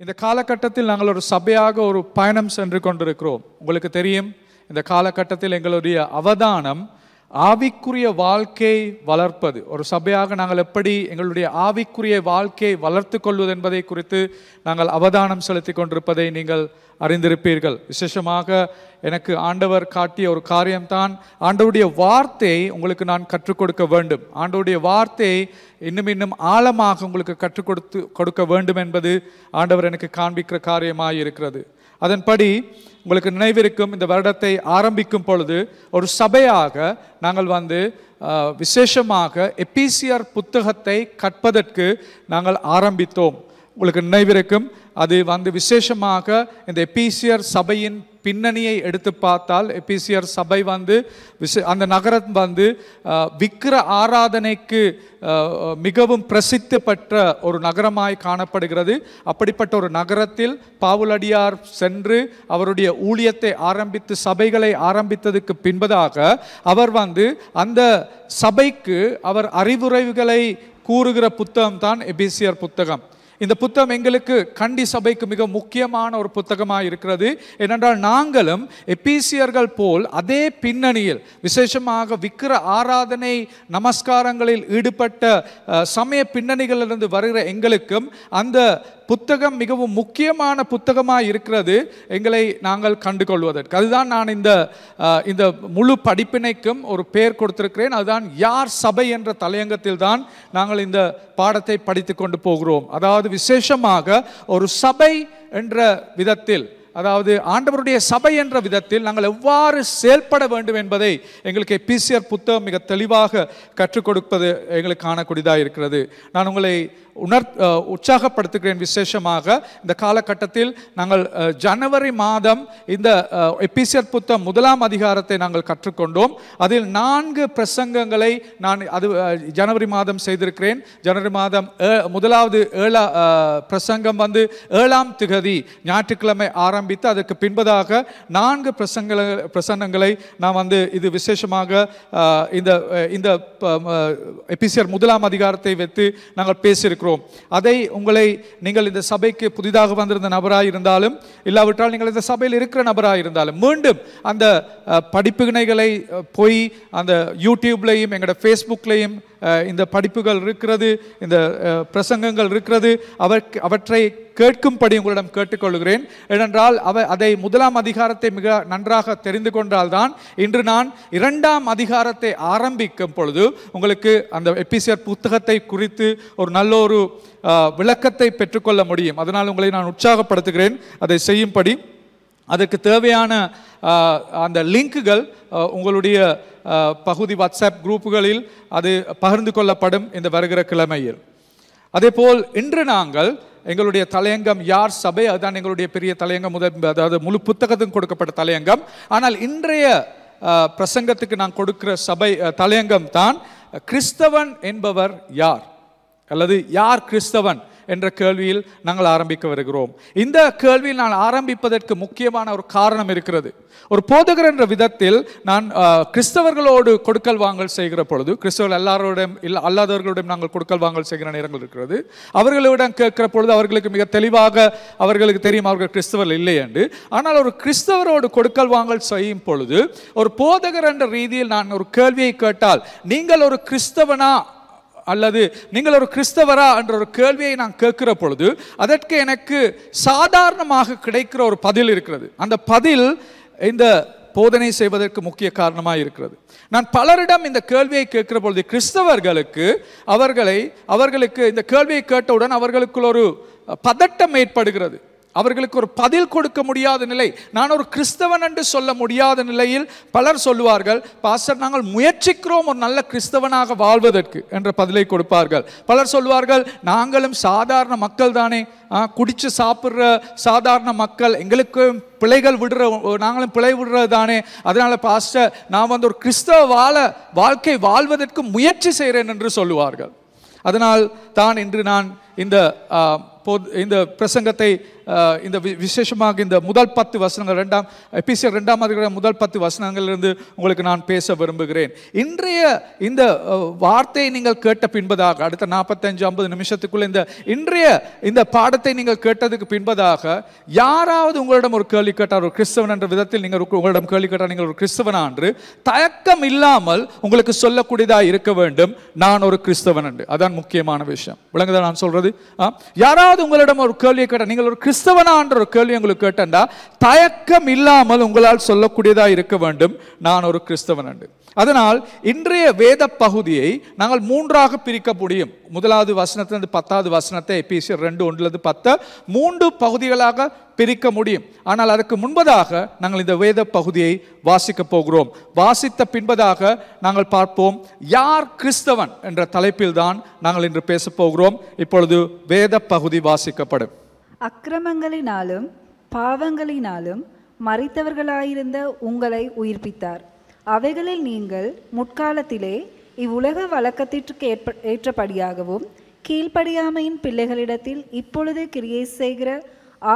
இந்த காலகட்டத்தில் நாங்கள் ஒரு சபையாக ஒரு பயணம் சென்று கொண்டிருக்கிறோம். உங்களுக்கு தெரியும், இந்த காலகட்டத்தில் எங்களுடைய அவதானம் ஆவிக்குரிய வாழ்க்கை வளர்ப்பது. ஒரு சபையாக நாங்கள் எப்படி எங்களுடைய ஆவிக்குரிய வாழ்க்கையை வளர்த்து கொள்வது என்பதை குறித்து நாங்கள் அவதானம் செலுத்தி கொண்டிருப்பதை நீங்கள் அறிந்திருப்பீர்கள். விசேஷமாக எனக்கு ஆண்டவர் காட்டிய ஒரு காரியம்தான், ஆண்டவருடைய வார்த்தையை உங்களுக்கு நான் கற்றுக் கொடுக்க வேண்டும், ஆண்டவருடைய வார்த்தையை இன்னும் ஆழமாக உங்களுக்கு கற்றுக் கொடுக்க வேண்டும் என்பது ஆண்டவர் எனக்கு காண்பிக்கிற காரியமாக இருக்கிறது. அதன்படி உங்களுக்கு நினைவிருக்கும், இந்த வருடத்தை ஆரம்பிக்கும் பொழுது ஒரு சபையாக நாங்கள் விசேஷமாக எபேசியர் புத்தகத்தை கற்பதற்கு நாங்கள் ஆரம்பித்தோம். உங்களுக்கு நினைவிருக்கும், அது விசேஷமாக இந்த எபேசியர் சபையின் பின்னணியை எடுத்து பார்த்தால், எபேசியர் சபை அந்த நகரம் விக்கிர ஆராதனைக்கு மிகவும் பிரசித்தி பெற்ற ஒரு நகரமாய் காணப்படுகிறது. அப்படிப்பட்ட ஒரு நகரத்தில் பவுலடியார் சென்று அவருடைய ஊழியத்தை ஆரம்பித்து சபைகளை ஆரம்பித்ததுக்கு பின்பதாக அவர் அந்த சபைக்கு அவர் அறிவுரைகளை கூறுகிற புத்தகம் தான் எபேசியர் புத்தகம். இந்த புத்தகம் எங்களுக்கு கண்டி சபைக்கு மிக முக்கியமான ஒரு புத்தகமாக இருக்கிறது. ஏனென்றால் நாங்களும் எபேசியர்கள் போல் அதே பின்னணியில் விசேஷமாக விக்கிர ஆராதனை நமஸ்காரங்களில் ஈடுபட்ட சமய பின்னணிகளிலிருந்து வருகிற எங்களுக்கும் அந்த புத்தகம் மிகவும் முக்கியமான புத்தகமாக இருக்கிறது எங்களை நாங்கள் கண்டுகொள்வதற்கு. அதுதான் நான் இந்த முழு படிப்பினைக்கும் ஒரு பெயர் கொடுத்திருக்கிறேன். அதுதான் யார் சபை என்ற தலையங்கத்தில் தான் நாங்கள் இந்த பாடத்தை படித்து கொண்டு போகிறோம். அதாவது விசேஷமாக ஒரு சபை என்ற விதத்தில், அதாவது ஆண்டவருடைய சபை என்ற விதத்தில் நாங்கள் எவ்வாறு செயல்பட வேண்டும் என்பதை எங்களுக்கு எபேசியர் புத்தகம் மிக தெளிவாக கற்றுக் கொடுப்பது எங்களுக்கு காணக்கூடியதாக இருக்கிறது. நான் உங்களை உற்சாகப்படுத்துகிறேன். விசேஷமாக இந்த காலகட்டத்தில் நாங்கள் ஜனவரி மாதம் இந்த எபேசியர் புத்தகம் 1ஆம் அதிகாரத்தை நாங்கள் கற்றுக்கொண்டோம். அதில் 4 பிரசங்கங்களை நான் ஜனவரி மாதம் செய்திருக்கிறேன். ஜனவரி மாதம் 1வது பிரசங்கம் 7ஆம் திகதி ஞாயிற்றுக்கிழமை ஆரம்பித்து அதற்கு பின்பதாக 4 பிரசங்கங்களை நான் இது விசேஷமாக இந்த எபேசியர் 1ஆம் அதிகாரத்தை வைத்து நாங்கள் பேசியிருக்கிறோம். அதை நீங்கள் இந்த சபைக்கு புதிதாக வந்திருந்த நபராக இருந்தாலும் இல்லாவிட்டால் நீங்கள் இந்த சபையில் இருக்கிற நபராக இருந்தாலும் மீண்டும் அந்த படிப்புகளை போய் அந்த யூடியூப்லையும் எங்களோட ஃபேஸ்புக்லையும் இந்த படிப்புகள் இருக்கிறது, இந்த பிரசங்கங்கள் இருக்கிறது, அவற்றை கேட்கும்படி உங்களிடம் கேட்டுக்கொள்கிறேன். ஏனென்றால் அதை 1ஆம் அதிகாரத்தை மிக நன்றாக தெரிந்து கொண்டால்தான் இன்று நான் 2ஆம் அதிகாரத்தை ஆரம்பிக்கும் பொழுது உங்களுக்கு அந்த எபேசியர் புத்தகத்தை குறித்து ஒரு நல்ல ஒரு விளக்கத்தை பெற்றுக்கொள்ள முடியும். அதனால் உங்களை நான் உற்சாகப்படுத்துகிறேன் அதை செய்யும்படி. அதற்கு தேவையான அந்த லிங்குகள் உங்களுடைய பகுதி வாட்ஸ்அப் குரூப்புகளில் அது பகிர்ந்து கொள்ளப்படும் இந்த வருகிற கிழமையில். அதே போல் இன்று நாங்கள் எங்களுடைய தலையங்கம் யார் சபை, அதுதான் எங்களுடைய பெரிய தலையங்கம், அதாவது முழு புத்தகத்துக்கும் கொடுக்கப்பட்ட தலையங்கம். ஆனால் இன்றைய பிரசங்கத்துக்கு நான் கொடுக்கிற சபை தலையங்கம் தான் கிறிஸ்தவன் என்பவர் யார், அல்லது யார் கிறிஸ்தவன் என்ற கேள்வியில் நாங்கள் ஆரம்பிக்க வருகிறோம். இந்த கேள்வியில் நான் ஆரம்பிப்பதற்கு முக்கியமான ஒரு காரணம் இருக்கிறது. ஒரு போதகர் என்ற விதத்தில் நான் கிறிஸ்தவர்களோடு கொடுக்கல் வாங்கல் செய்கிற பொழுது, கிறிஸ்தவர்கள் எல்லாரோடும் அல்லாதவர்களிடம் நாங்கள் கொடுக்கல் வாங்கல் செய்கிற நேரங்கள் இருக்கிறது. அவர்களிடம் கேட்கிற பொழுது அவர்களுக்கு மிக தெளிவாக அவர்களுக்கு தெரியும் அவர்கள் கிறிஸ்தவர்கள் இல்லை என்று. ஆனால் ஒரு கிறிஸ்தவரோடு கொடுக்கல் வாங்கல் செய்யும் பொழுது ஒரு போதகர் என்ற ரீதியில் நான் ஒரு கேள்வியை கேட்டால், நீங்கள் ஒரு கிறிஸ்தவனா அல்லது நீங்கள் ஒரு கிறிஸ்தவரா என்ற ஒரு கேள்வியை நான் கேட்கிற பொழுது அதற்கு எனக்கு சாதாரணமாக கிடைக்கிற ஒரு பதில் இருக்கிறது. அந்த பதில் இந்த போதனை செய்வதற்கு முக்கிய காரணமாக இருக்கிறது. நான் பலரிடம் இந்த கேள்வியை கேட்கிற பொழுது கிறிஸ்தவர்களுக்கு அவர்களுக்கு இந்த கேள்வியை கேட்டவுடன் அவர்களுக்குள் ஒரு பதட்டம் ஏற்படுகிறது. அவர்களுக்கு ஒரு பதில் கொடுக்க முடியாத நிலை, நான் ஒரு கிறிஸ்தவன் என்று சொல்ல முடியாத நிலையில் பலர் சொல்லுவார்கள், பாஸ்டர் நாங்கள் முயற்சிக்கிறோம் ஒரு நல்ல கிறிஸ்தவனாக வாழ்வதற்கு என்ற பதிலை கொடுப்பார்கள். பலர் சொல்வார்கள், நாங்களும் சாதாரண மக்கள் தானே, குடிச்சு சாப்பிட்ற சாதாரண மக்கள், எங்களுக்கு பிழைகள் நாங்களும் பிழை விடுறது தானே, அதனால பாஸ்டர் நான் ஒரு கிறிஸ்தவ வாழ்க்கை வாழ்வதற்கு முயற்சி செய்கிறேன் என்று சொல்லுவார்கள். அதனால் தான் இன்று நான் இந்த இந்த பிரசங்கத்தை இந்த விசேஷமாக இந்த முதல் 10 வசனங்கள் எபேசியர் 2ஆம் அதிகாரம் முதல் 10 வசனங்களிலிருந்து உங்களுக்கு நான் பேச விரும்புகிறேன். இன்றைய இந்த வார்த்தையை நீங்கள் கேட்ட பின்பதாக அடுத்த 45-50 நிமிஷத்துக்குள்ள இன்றைய இந்த பாடத்தை நீங்கள் கேட்டதுக்கு பின்பதாக யாராவது உங்களிடம் ஒரு கேள்வி கேட்டார், ஒரு கிறிஸ்தவன் என்ற விதத்தில் நீங்கள் உங்களிடம் கேள்வி கேட்டால் நீங்கள் ஒரு கிறிஸ்தவனா என்று தயக்கம் இல்லாமல் உங்களுக்கு சொல்லக்கூடியதா இருக்க வேண்டும், நான் ஒரு கிறிஸ்தவன் என்று. அதான் முக்கியமான விஷயம். விளங்குதா நான் சொல்றது? யாராவது உங்களிடம் ஒரு கேள்வியை கேட்டால், நீங்கள் ஒரு கிறிஸ்தவனா என்ற ஒரு கேள்வி உங்களுக்கு கேட்டா தயக்கம் இல்லாமல் உங்களால் சொல்லக்கூடியதா இருக்க வேண்டும், நான் ஒரு கிறிஸ்தவன் என்று. அதனால் இன்றைய வேத பகுதியை நாங்கள் 3ஆக பிரிக்க முடியும். முதலாவது வசனத்திலிருந்து 10வது வசனத்தை எபேசியர் 2:1-10 3 பகுதிகளாக பிரிக்க முடியும். ஆனால் அதற்கு முன்பதாக நாங்கள் இந்த வேத பகுதியை வாசிக்க போகிறோம். வாசித்த பின்பதாக நாங்கள் பார்ப்போம் யார் கிறிஸ்தவன் என்ற தலைப்பில் தான் நாங்கள் இன்று பேச போகிறோம். இப்பொழுது வேத பகுதி வாசிக்கப்படும். அக்கிரமங்களினாலும் பாவங்களினாலும் மரித்தவர்களாயிருந்த உங்களை உயிர்ப்பித்தார். அவைகளில் நீங்கள் முற்காலத்திலே இவ்வுலக வழக்கத்திற்கு ஏற்றபடியாகவும் கீழ்ப்படியாமையின் பிள்ளைகளிடத்தில் இப்பொழுது கிரியை செய்கிற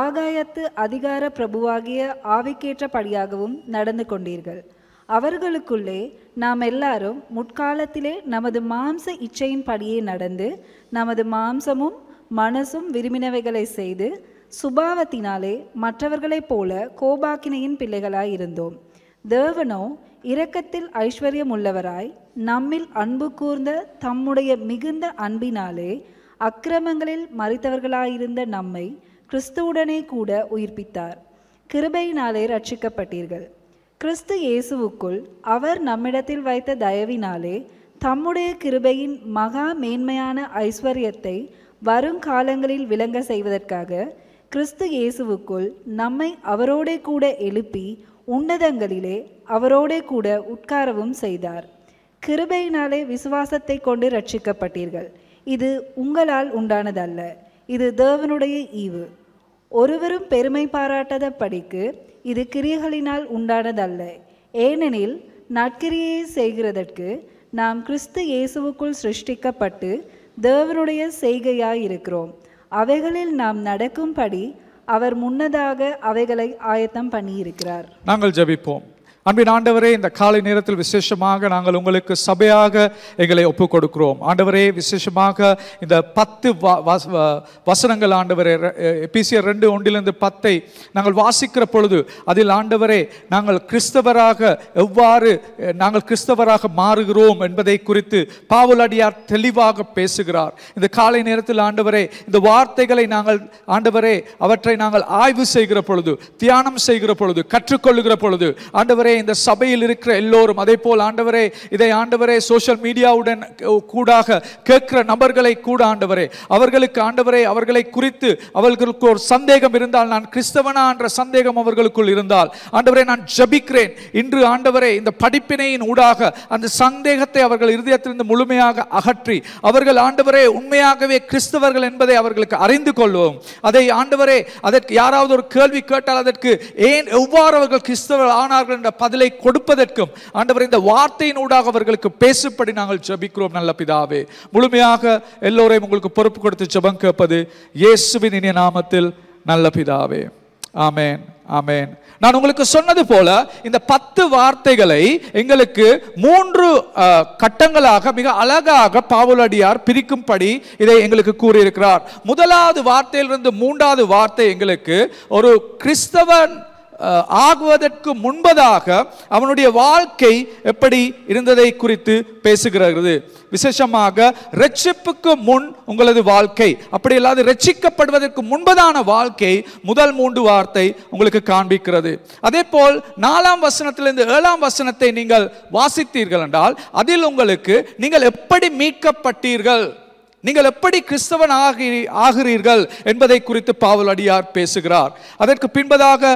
ஆகாயத்து அதிகார பிரபுவாகிய ஆவிக்கேற்றபடியாகவும் நடந்து கொண்டீர்கள். அவர்களுக்குள்ளே நாம் எல்லாரும் முற்காலத்திலே நமது மாம்ச இச்சையின் படியே நடந்து நமது மாம்சமும் மனசும் விரும்பினவைகளை செய்து சுபாவத்தினாலே மற்றவர்களைப் போல கோபாக்கினையின் பிள்ளைகளாயிருந்தோம். தேவனோ இரக்கத்தில் ஐஸ்வர்யம் உள்ளவராய் நம்மில் அன்பு கூர்ந்த தம்முடைய மிகுந்த அன்பினாலே அக்கிரமங்களில் மரித்தவர்களாயிருந்த நம்மை கிறிஸ்துவுடனே கூட உயிர்ப்பித்தார். கிருபையினாலே ரட்சிக்கப்பட்டீர்கள். கிறிஸ்து இயேசுவுக்குள் அவர் நம்மிடத்தில் வைத்த தயவினாலே தம்முடைய கிருபையின் மகா மேன்மையான ஐஸ்வர்யத்தை வருங்காலங்களில் விளங்க செய்வதற்காக கிறிஸ்து இயேசுவுக்குள் நம்மை அவரோடே கூட எழுப்பி உன்னதங்களிலே அவரோடே கூட உட்காரவும் செய்தார். கிருபையினாலே விசுவாசத்தை கொண்டு ரட்சிக்கப்பட்டீர்கள். இது உங்களால் உண்டானதல்ல, இது தேவனுடைய ஈவு. ஒருவரும் பெருமை பாராட்டாத படிக்கு இது கிரியைகளினால் உண்டானதல்ல. ஏனெனில் நற்கிரியை செய்கிறதற்கு நாம் கிறிஸ்து இயேசுவுக்குள் சிருஷ்டிக்கப்பட்டு தேவனுடைய செய்கையாயிருக்கிறோம். அவைகளில் நாம் நடக்கும்படி அவர் முன்னதாக அவைகளை ஆயத்தம் பண்ணியிருக்கிறார். நாங்கள் ஜெபிப்போம். அன்பின் ஆண்டவரே, இந்த காலை நேரத்தில் விசேஷமாக நாங்கள் உங்களுக்கு சபையாக எங்களை ஒப்புக் கொடுக்கிறோம். ஆண்டவரே, விசேஷமாக இந்த 10 வசனங்கள் ஆண்டவரே எபேசியர் 2:1-10 நாங்கள் வாசிக்கிற பொழுது அதில் ஆண்டவரே நாங்கள் கிறிஸ்தவராக மாறுகிறோம் என்பதை குறித்து பவுலடியார் தெளிவாக பேசுகிறார். இந்த காலை நேரத்தில் ஆண்டவரே இந்த வார்த்தைகளை நாங்கள் ஆண்டவரே அவற்றை நாங்கள் ஆய்வு செய்கிற பொழுது, தியானம் செய்கிற பொழுது, கற்றுக்கொள்ளுகிற பொழுது ஆண்டவரே இந்த சபையில் இருக்கிற எல்லோரும், அதே போல் ஆண்டவரே இதை ஆண்டவரே சோஷியல் மீடியாவுடன் கூடாக கேட்கிற நபர்களை கூட ஆண்டவரே அவர்களுக்கு ஆண்டவரே அவர்களை குறித்து அவர்களுக்கு ஒரு சந்தேகம் இருந்தால், நான் கிறிஸ்தவனா என்ற சந்தேகம் அவர்களுக்குள் இருந்தால் ஆண்டவரே நான் ஜெபிக்கிறேன், இன்று ஆண்டவரே இந்த படிப்பினையின் ஊடாக அந்த சந்தேகத்தை அவர்கள் இருதயத்திலிருந்து முழுமையாக அகற்றி அவர்கள் ஆண்டவரே உண்மையாகவே கிறிஸ்தவர்கள் என்பதை அவர்களுக்கு அறிந்து கொள்வோம். அதை ஆண்டவரே அதற்கு யாராவது ஒரு கேள்வி கேட்டால் அதற்கு எவ்வாறு அவர்கள் கிறிஸ்தவர்கள் ஆனார்கள் என்ற பதிலை கொடுப்பதற்கும் ஆண்டவரே இந்த வார்த்தையினூடாக அவர்களுக்கு பேசும்படி நாங்கள் ஜெபிக்கிறோம். நல்ல பிதாவே, முழுமையாக எல்லோரையும் உங்களுக்கு பொறுப்பு கொடுத்து ஜெபம் கேட்பது இயேசுவின் இனிய நாமத்தில் நல்ல பிதாவே, ஆமென், ஆமென். நான் உங்களுக்கு சொன்னது போல இந்த 10 வார்த்தைகளை எங்களுக்கு 3 கட்டங்களாக மிக அழகாக பவுலடியார் பிரிக்கும்படி இதை எங்களுக்கு கூறியிருக்கிறார். முதலாவது வார்த்தையிலிருந்து 3வது வார்த்தை எங்களுக்கு ஒரு கிறிஸ்தவன் ஆகுவதற்கு முன்பதாக அவனுடைய வாழ்க்கை எப்படி இருந்ததை குறித்து பேசுகிறது. விசேஷமாக ரட்சிப்புக்கு முன் உங்களது வாழ்க்கை, அப்படி இல்லாது ரட்சிக்கப்படுவதற்கு முன்பதான வாழ்க்கை முதல் 3 வார்த்தை உங்களுக்கு காண்பிக்கிறது. அதே போல் 4ஆம் வசனத்திலிருந்து 7ஆம் வசனத்தை நீங்கள் வாசித்தீர்கள் என்றால் அதில் உங்களுக்கு நீங்கள் எப்படி மீட்கப்பட்டீர்கள், நீங்கள் எப்படி கிறிஸ்தவன் ஆகிறீர்கள் என்பதை குறித்து பவுலடியார் பேசுகிறார். அதற்கு பின்பதாக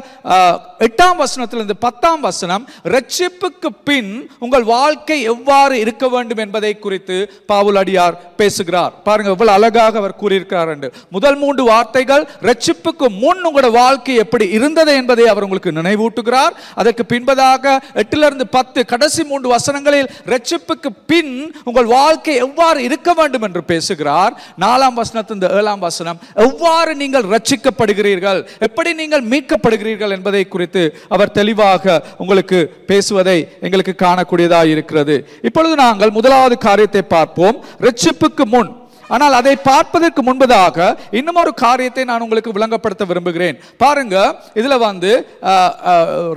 8ஆம் வசனத்திலிருந்து 10ஆம் வசனம் ரட்சிப்புக்கு பின் உங்கள் வாழ்க்கை எவ்வாறு இருக்க வேண்டும் என்பதை குறித்து பவுலடியார் பேசுகிறார். பாருங்க எவ்வளவு அழகாக அவர் கூறியிருக்கிறார் என்று. முதல் 3 வார்த்தைகள் ரட்சிப்புக்கு முன் உங்களோட வாழ்க்கை எப்படி இருந்தது என்பதை அவர் உங்களுக்கு நினைவூட்டுகிறார். அதற்கு பின்பதாக 8லிருந்து 10 கடைசி 3 வசனங்களில் ரட்சிப்புக்கு பின் உங்கள் வாழ்க்கை எவ்வாறு இருக்க வேண்டும் என்று பேசுகிறார். பேசுகிறார். 4ஆம் வசனத்திலிருந்து 7ஆம் வசனம், எவ்வாறு நீங்கள் ரட்சிக்கப்படுகிறீர்கள், எப்படி நீங்கள் மீட்கப்படுகிறீர்கள் என்பதை குறித்து அவர் தெளிவாக உங்களுக்கு பேசுவதை எங்களுக்கு காணக்கூடியதாக இருக்கிறது. இப்பொழுது நாங்கள் முதலாவது காரியத்தை பார்ப்போம், ரட்சிப்புக்கு முன். ஆனால் அதை பார்ப்பதற்கு முன்பதாக இன்னும் ஒரு காரியத்தை நான் உங்களுக்கு விளங்கப்படுத்த விரும்புகிறேன். பாருங்க, இதுல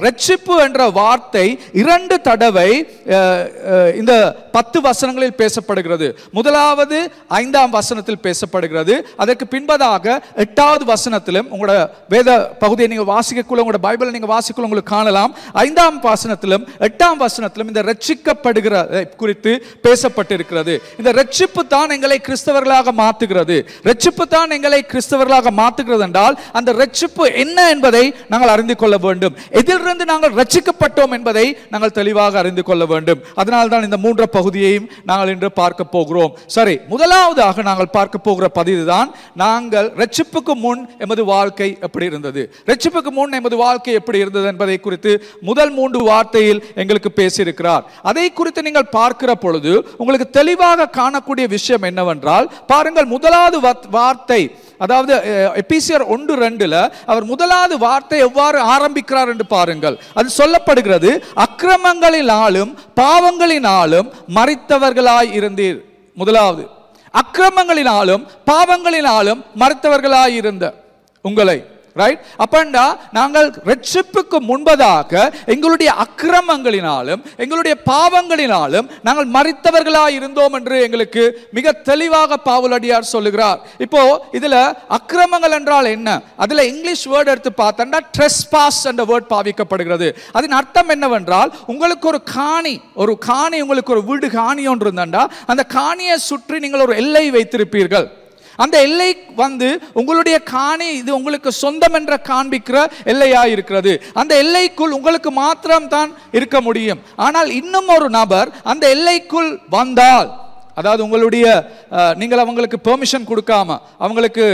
ரட்சிப்பு என்ற வார்த்தை 2 தடவை இந்த 10 வசனங்களில் பேசப்படுகிறது. முதலாவது 5ஆம் வசனத்தில் பேசப்படுகிறது. அதற்கு பின்பதாக 8வது வசனத்திலும், உங்களோட வேத பகுதியை நீங்க வாசிக்கக்குள்ள, உங்களோட பைபிளை நீங்க வாசிக்கக்குள்ள உங்களுக்கு காணலாம், 5ஆம் வசனத்திலும் 8ஆம் வசனத்திலும் இந்த ரட்சிக்கப்படுகிற குறித்து பேசப்பட்டிருக்கிறது. இந்த ரட்சிப்பு தான் எங்களை கிறிஸ்தவர்களாக மாற்றுகிறது. ரட்சிப்பு தான் எங்களை கிறிஸ்தவர்களாக மாற்றுகிறது என்றால் அந்த ரட்சிப்பு என்ன என்பதை நாங்கள் அறிந்து கொள்ள வேண்டும். எதிலிருந்து நாங்கள் ரட்சிக்கப்பட்டோம் என்பதை நாங்கள் தெளிவாக அறிந்து கொள்ள வேண்டும். அதனால் தான் இந்த 3 பகுதியையும் நாங்கள் இன்று பார்க்க போகிறோம். சரி, முதலாவதாக நாங்கள் பார்க்க போகிற பதிவு தான், நாங்கள் ரட்சிப்புக்கு முன் எமது வாழ்க்கை எப்படி இருந்தது, ரட்சிப்புக்கு முன் எமது வாழ்க்கை எப்படி இருந்தது என்பதை குறித்து முதல் 3 வார்த்தையில் எங்களுக்கு பேசியிருக்கிறார். அதை குறித்து நீங்கள் பார்க்கிற பொழுது உங்களுக்கு தெளிவாக காணக்கூடிய விஷயம் என்னவென்றால், பாருங்கள், முதலாவது வார்த்தை, அதாவது எபேசியர் 1:2 அவர் முதலாவது வார்த்தை எவ்வாறு ஆரம்பிக்கிறார் என்று பாருங்கள். அது சொல்லப்படுகிறது, அக்கிரமங்களினாலும் பாவங்களினாலும் மரித்தவர்களாய் இருந்தீர். முதலாவது, அக்கிரமங்களினாலும் பாவங்களினாலும் மரித்தவர்களாய் இருந்த உங்களை, ரைட்? அப்பண்டா நாங்கள் ரட்சிப்புக்கு முன்பதாக எங்களுடைய அக்கிரமங்களினாலும் எங்களுடைய பாவங்களினாலும் நாங்கள் மரித்தவர்களாய் இருந்தோம் என்று எங்களுக்கு மிக தெளிவாக பவுலடியார் சொல்லுகிறார். இப்போ இதுல அக்கிரமங்கள் என்றால் என்ன? அதுல இங்கிலீஷ் வேர்ட் எடுத்து பார்த்தா ட்ரெஸ்பாஸ் என்ற வேர்ட் பாவிக்கப்படுகிறது. அதன் அர்த்தம் என்னவென்றால், உங்களுக்கு ஒரு காணி உங்களுக்கு ஒரு வீடு காணி ஒன்று இருந்தா அந்த காணியை சுற்றி நீங்கள் ஒரு எல்லை வைத்திருப்பீர்கள். அந்த எல்லை உங்களுடைய காணி, இது உங்களுக்கு சொந்தம் என்ற காண்பிக்கிற எல்லையா இருக்கிறது. அந்த எல்லைக்குள் உங்களுக்கு மாத்திரம் தான் இருக்க முடியும். ஆனால் இன்னும் ஒரு நபர் அந்த எல்லைக்குள் வந்தால், அதாவது நீங்கள் அவங்களுக்கு பெர்மிஷன் கொடுக்காம, அவங்களுக்கு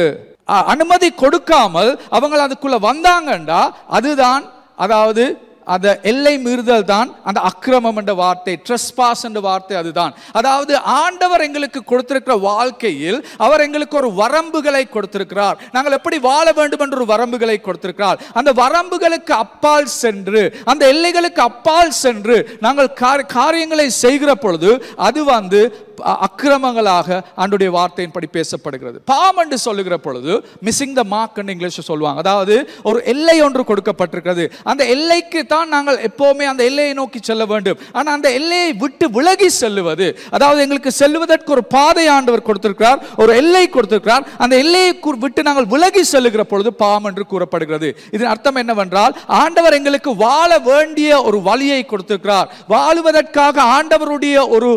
அனுமதி கொடுக்காமல் அவங்க அதுக்குள்ள வந்தாங்கண்டா அதுதான், அதாவது அந்த எல்லை மீறுதல் தான் அந்த அக்கிரமம் என்ற வார்த்தை, ட்ரெஸ்பாஸ் என்ற வார்த்தை அதுதான். அதாவது ஆண்டவர் எங்களுக்கு கொடுத்திருக்கிற வாழ்க்கையில் அவர் எங்களுக்கு ஒரு வரம்புகளை கொடுத்திருக்கிறார். நாங்கள் எப்படி வாழ வேண்டும் என்ற ஒரு வரம்புகளை கொடுத்திருக்கிறார். அந்த வரம்புகளுக்கு அப்பால் சென்று, அந்த எல்லைகளுக்கு அப்பால் சென்று நாங்கள் காரியங்களை செய்கிற பொழுது அது அக்கிரமங்களாக ஆண்டவருடைய வார்த்தையின்படி பேசப்படுகிறது. பாவம் என்று சொல்லுகிற பொழுது மிஸ்ஸிங் த மார்க் என்று இங்கிலீஷ் சொல்லுவாங்க. அதாவது ஒரு எல்லை ஒன்று கொடுக்கப்பட்டிருக்கிறது. அந்த எல்லைக்கு தான் நாங்கள் எப்பவுமே அந்த எல்லையை நோக்கி செல்ல வேண்டும். ஆனால் அந்த எல்லையை விட்டு விலகி செல்லுவது, அதாவது எங்களுக்கு செல்வதற்கு ஒரு பாதை ஆண்டவர் கொடுத்திருக்கிறார், ஒரு எல்லை கொடுத்திருக்கிறார். அந்த எல்லையை விட்டு நாங்கள் விலகி செல்லுகிற பொழுது பாவம் என்று கூறப்படுகிறது. இதன் அர்த்தம் என்னவென்றால், ஆண்டவர் எங்களுக்கு வாழ வேண்டிய ஒரு வழியை கொடுத்திருக்கிறார். வாழுவதற்காக ஆண்டவருடைய ஒரு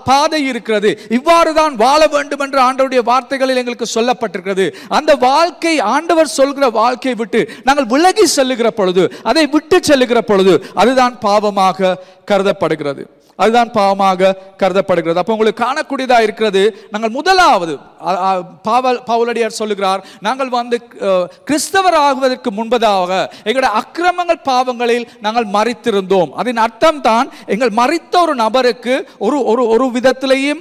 பாதை இருக்கிறது. இவ்வாறு தான் வாழ வேண்டும் என்று ஆண்டவருடைய வார்த்தைகளில் எங்களுக்கு சொல்லப்பட்டிருக்கிறது. அந்த வாழ்க்கை, ஆண்டவர் சொல்கிற வாழ்க்கையை விட்டு நாங்கள் விலகி செல்லுகிற பொழுது, அதை விட்டு செல்லுகிற பொழுது அதுதான் பாவமாக கருதப்படுகிறது. அதுதான் பாவமாக கருதப்படுகிறது. அப்போ உங்களுக்கு காணக்கூடியதா இருக்கிறது, நாங்கள் முதலாவது பவுலடியார் சொல்லுகிறார், நாங்கள் கிறிஸ்தவர் ஆகுவதற்கு முன்பதாக எங்களுடைய அக்கிரமங்கள் பாவங்களில் நாங்கள் மரித்திருந்தோம். அதன் அர்த்தம் தான், எங்கள் மரித்த ஒரு நபருக்கு ஒரு விதத்திலையும்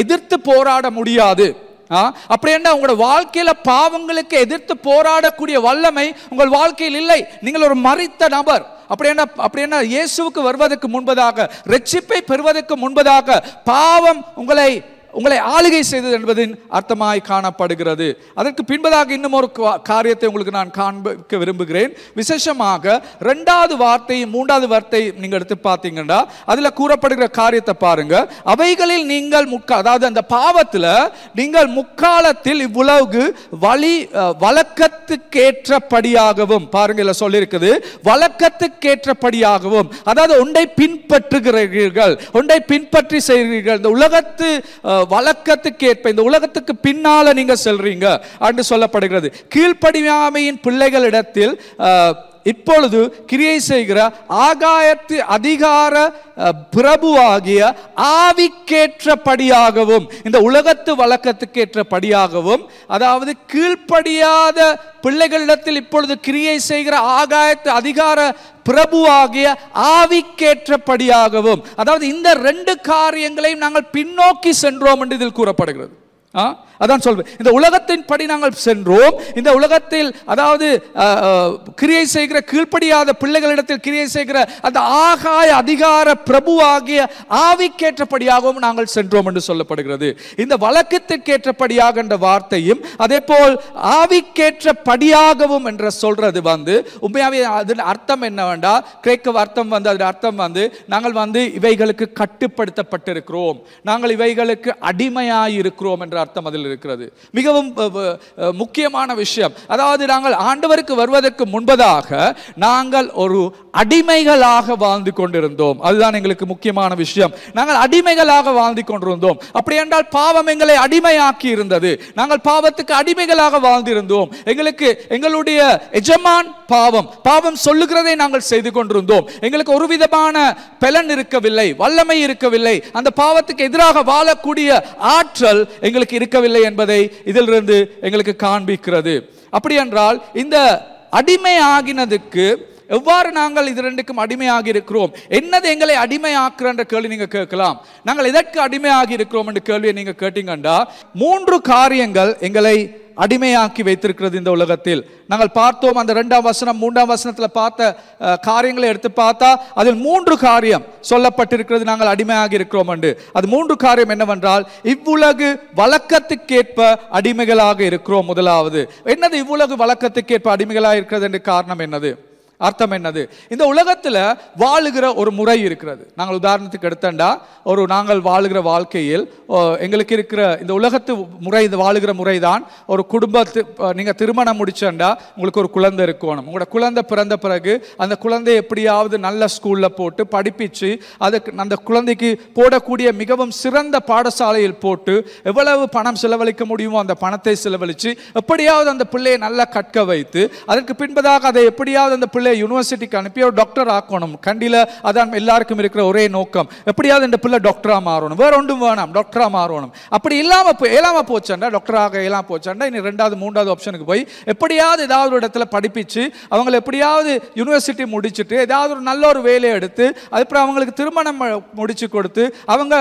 எதிர்த்து போராட முடியாது. அப்படி என்ன, உங்களோட வாழ்க்கையில பாவங்களுக்கு எதிர்த்து போராடக்கூடிய வல்லமை உங்கள் வாழ்க்கையில் இல்லை. நீங்கள் ஒரு மரித்த நபர். அப்படி என்ன, இயேசுவுக்கு வருவதற்கு முன்பதாக, ரட்சிப்பை பெறுவதற்கு முன்பதாக பாவம் உங்களை ஆளுகை செய்தது என்பதின் அர்த்தமாய் காணப்படுகிறது. அதற்கு பின்பதாக இன்னும் ஒரு காரியத்தை உங்களுக்கு நான் காண்பிக்க விரும்புகிறேன். விசேஷமாக 2வது வார்த்தையும் 3வது வார்த்தை நீங்க எடுத்து பார்த்தீங்கன்னா அதுல கூறப்படுகிற காரியத்தை பாருங்க. அவைகளில் நீங்கள் அதாவது அந்த பாவத்தில் நீங்கள் முக்காலத்தில் இவ்வுலகு வழக்கத்துக்கேற்றபடியாகவும், பாருங்க இல்ல சொல்லியிருக்குது, வழக்கத்துக்கேற்றபடியாகவும், அதாவது ஒன்றை பின்பற்றுகிறீர்கள், ஒன்றை பின்பற்றி செய்கிறீர்கள். இந்த உலகத்து வழக்கத்துக்கு ஏற்ப, இந்த உலகத்துக்கு பின்னால நீங்க செல்றீங்க என்று சொல்லப்படுகிறது. கீழ்ப்படியாமையின் பிள்ளைகளிடத்தில் இப்பொழுது கிரியை செய்கிற ஆகாயத்து அதிகார பிரபுவாகிய ஆவிக்கேற்றபடியாகவும், இந்த உலகத்து வழக்கத்துக்கேற்றபடியாகவும், அதாவது கீழ்ப்படியாத பிள்ளைகளிடத்தில் இப்பொழுது கிரியை செய்கிற ஆகாயத்து அதிகார பிரபுவாகிய ஆவிக்கேற்றபடியாகவும், அதாவது இந்த 2 காரியங்களையும் நாங்கள் பின்னோக்கி சென்றோம் என்று இதில் கூறப்படுகிறது. அதான் சொல்வேன். இந்த உலகத்தின் படி நாங்கள் சென்றோம். இந்த உலகத்தில் அதாவது கிரியை செய்கிற கீழ்ப்படியாத பிள்ளைகளிடத்தில் கிரியை செய்கிற அந்த ஆகாய அதிகார பிரபுவாகிய ஆவிக்கேற்றபடியாகவும் நாங்கள் சென்றோம் என்று சொல்லப்படுகிறது. இந்த வழக்கத்திற்கேற்றபடியாக என்ற வார்த்தையும் அதே போல் ஆவிக்கேற்றபடியாகவும் என்று சொல்றது உண்மையாவே அதன் அர்த்தம் என்னவென்றா, கிரேக்க அர்த்தம் அதன் அர்த்தம் நாங்கள் இவைகளுக்கு கட்டுப்படுத்தப்பட்டிருக்கிறோம், நாங்கள் இவைகளுக்கு அடிமையாயிருக்கிறோம் என்ற அர்த்தம் அதில் இருக்கிறது. மிகவும் முக்கியமான விஷயம். அதாவது நாங்கள் ஆண்டவருக்கு வருவதற்கு முன்பதாக நாங்கள் ஒரு அடிமைகளாக வாழ்ந்து கொண்டிருந்தோம். அதுதான் எங்களுக்கு முக்கியமான விஷயம். நாங்கள் அடிமைகளாக வாழ்ந்து கொண்டிருந்தோம். அப்படி என்றால் பாவம் எங்களை அடிமையாக்கி இருந்தது. நாங்கள் பாவத்துக்கு அடிமைகளாக வாழ்ந்திருந்தோம். எங்களுக்கு எங்களுடைய எஜமான் பாவம் சொல்லுகிறதை நாங்கள் செய்து கொண்டிருந்தோம். எங்களுக்கு ஒரு விதமான பலன் இருக்கவில்லை, வல்லமை இருக்கவில்லை, அந்த பாவத்துக்கு எதிராக வாழக்கூடிய ஆற்றல் எங்களுக்கு இருக்கவில்லை என்பதை இதிலிருந்து எங்களுக்கு காண்பிக்கிறது. அப்படி என்றால் இந்த அடிமை ஆகினதுக்கு எவ்வாறு நாங்கள் இது ரெண்டுக்கும் அடிமையாகி இருக்கிறோம், என்னது எங்களை அடிமையாக்குற என்ற கேள்வி நீங்க கேட்கலாம். நாங்கள் எதற்கு அடிமையாகி இருக்கிறோம் என்ற கேள்வியை நீங்க கேட்டீங்கன்னா, 3 காரியங்கள் எங்களை அடிமையாக்கி வைத்திருக்கிறது இந்த உலகத்தில். நாங்கள் பார்த்தோம், அந்த 2ஆம் வசனம் 3ஆம் வசனத்தில் பார்த்த காரியங்களை எடுத்து பார்த்தா அதில் 3 காரியம் சொல்லப்பட்டிருக்கிறது நாங்கள் அடிமையாகி இருக்கிறோம் என்று. அது 3 காரியம் என்னவென்றால், இவ்வுலகு வழக்கத்துக்கேற்ப அடிமைகளாக இருக்கிறோம். முதலாவது என்னது? இவ்வுலகு வழக்கத்துக்கேற்ப அடிமைகளாக இருக்கிறது என்ற காரணம் என்னது, அர்த்தம் என்னது? இந்த உலகத்தில் வாழுகிற ஒரு முறை இருக்கிறது. நாங்கள் உதாரணத்துக்கு எடுத்தண்டா, நாங்கள் வாழுகிற வாழ்க்கையில் எங்களுக்கு இருக்கிற இந்த உலகத்து முறை, இந்த வாழுகிற முறை தான் ஒரு குடும்பத்து, நீங்கள் திருமணம் முடிச்சண்டா உங்களுக்கு ஒரு குழந்தை இருக்கணும். உங்களோட குழந்தை பிறந்த பிறகு அந்த குழந்தையை எப்படியாவது நல்ல ஸ்கூலில் போட்டு படிப்பிச்சு அதுக்கு அந்த குழந்தைக்கு போடக்கூடிய மிகவும் சிறந்த பாடசாலையில் போட்டு எவ்வளவு பணம் செலவழிக்க முடியுமோ அந்த பணத்தை செலவழித்து எப்படியாவது அந்த பிள்ளையை நல்லா கற்க வைத்து அதற்கு பின்பதாக அதை எப்படியாவது அந்த பிள்ளை யூனிவர்சிட்டிக்கு அனுப்பி ஒரு டாக்டர் ஆக்கணும். கண்டில அதான் எல்லாருக்கும் இருக்கிற ஒரே நோக்கம், எப்படியாவது இந்த பிள்ளை டாக்டரா மாறணும், வேற ஒன்றும் வேணாம், டாக்டரா மாறணும். அப்படி இல்லாம போச்சண்டா, டாக்டராக எல்லாம் போச்சண்டா, இனி 2வது 3வது ஆப்ஷனுக்கு போய் எப்படியாவது ஏதாவது ஒரு இடத்துல படிப்பிச்சு அவங்களை எப்படியாவது யூனிவர்சிட்டி முடிச்சுட்டு ஏதாவது ஒரு நல்ல ஒரு வேலையை எடுத்து அதுக்கப்புறம் அவங்களுக்கு திருமணம் முடிச்சு கொடுத்து அவங்க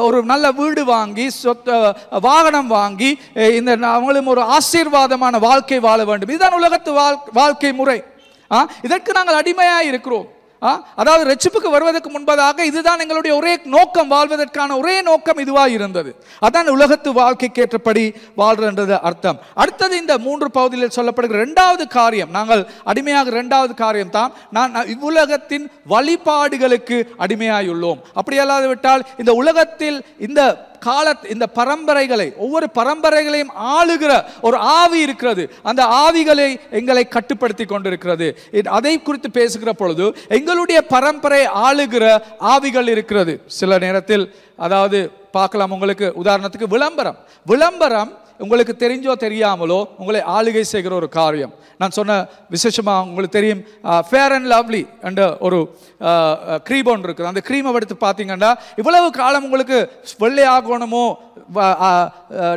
ஒரு நல்ல வீடு வாங்கி வாகனம் வாங்கி இந்த அவங்களும் ஒரு ஆசீர்வாதமான வாழ்க்கை வாழ வேண்டும். இதுதான் உலகத்து வாழ்க்கை முறை. இதற்கு நாங்கள் அடிமையாக இருக்கிறோம். அதாவது ரட்சிப்புக்கு வருவதற்கு முன்பதாக இதுதான் எங்களுடைய ஒரே நோக்கம், வாழ்வதற்கான ஒரே நோக்கம் இதுவாக இருந்தது. அதான் உலகத்து வாழ்க்கைக்கு ஏற்றபடி வாழ்றது அர்த்தம். அடுத்தது இந்த 3 பகுதியில் சொல்லப்படுகிற 2வது காரியம், நாங்கள் அடிமையாக 2வது காரியம் தான், நான் இவ்வுலகத்தின் வழிபாடுகளுக்கு அடிமையாயுள்ளோம். அப்படி அல்லாது விட்டால் இந்த உலகத்தில் இந்த பரம்பரைகளை, ஒவ்வொரு பரம்பரைகளையும் ஆளுகிற ஒரு ஆவி இருக்கிறது. அந்த ஆவிகளை எங்களை கட்டுப்படுத்தி கொண்டிருக்கிறது. அதை குறித்து பேசுகிற பொழுது எங்களுடைய பரம்பரை ஆளுகிற ஆவிகள் இருக்கிறது. சில நேரத்தில் அதாவது பார்க்கலாம், உங்களுக்கு உதாரணத்துக்கு விளம்பரம் உங்களுக்கு தெரிஞ்சோ தெரியாமலோ உங்களை ஆளுகை செய்கிற ஒரு காரியம். நான் சொன்ன விசேஷமாக உங்களுக்கு தெரியும், ஃபேர் அண்ட் லவ்லி என்ற ஒரு க்ரீம் ஒன்று இருக்குது. அந்த க்ரீமை எடுத்து பார்த்தீங்கன்னா இவ்வளவு காலம் உங்களுக்கு வெள்ளை ஆகணுமோ,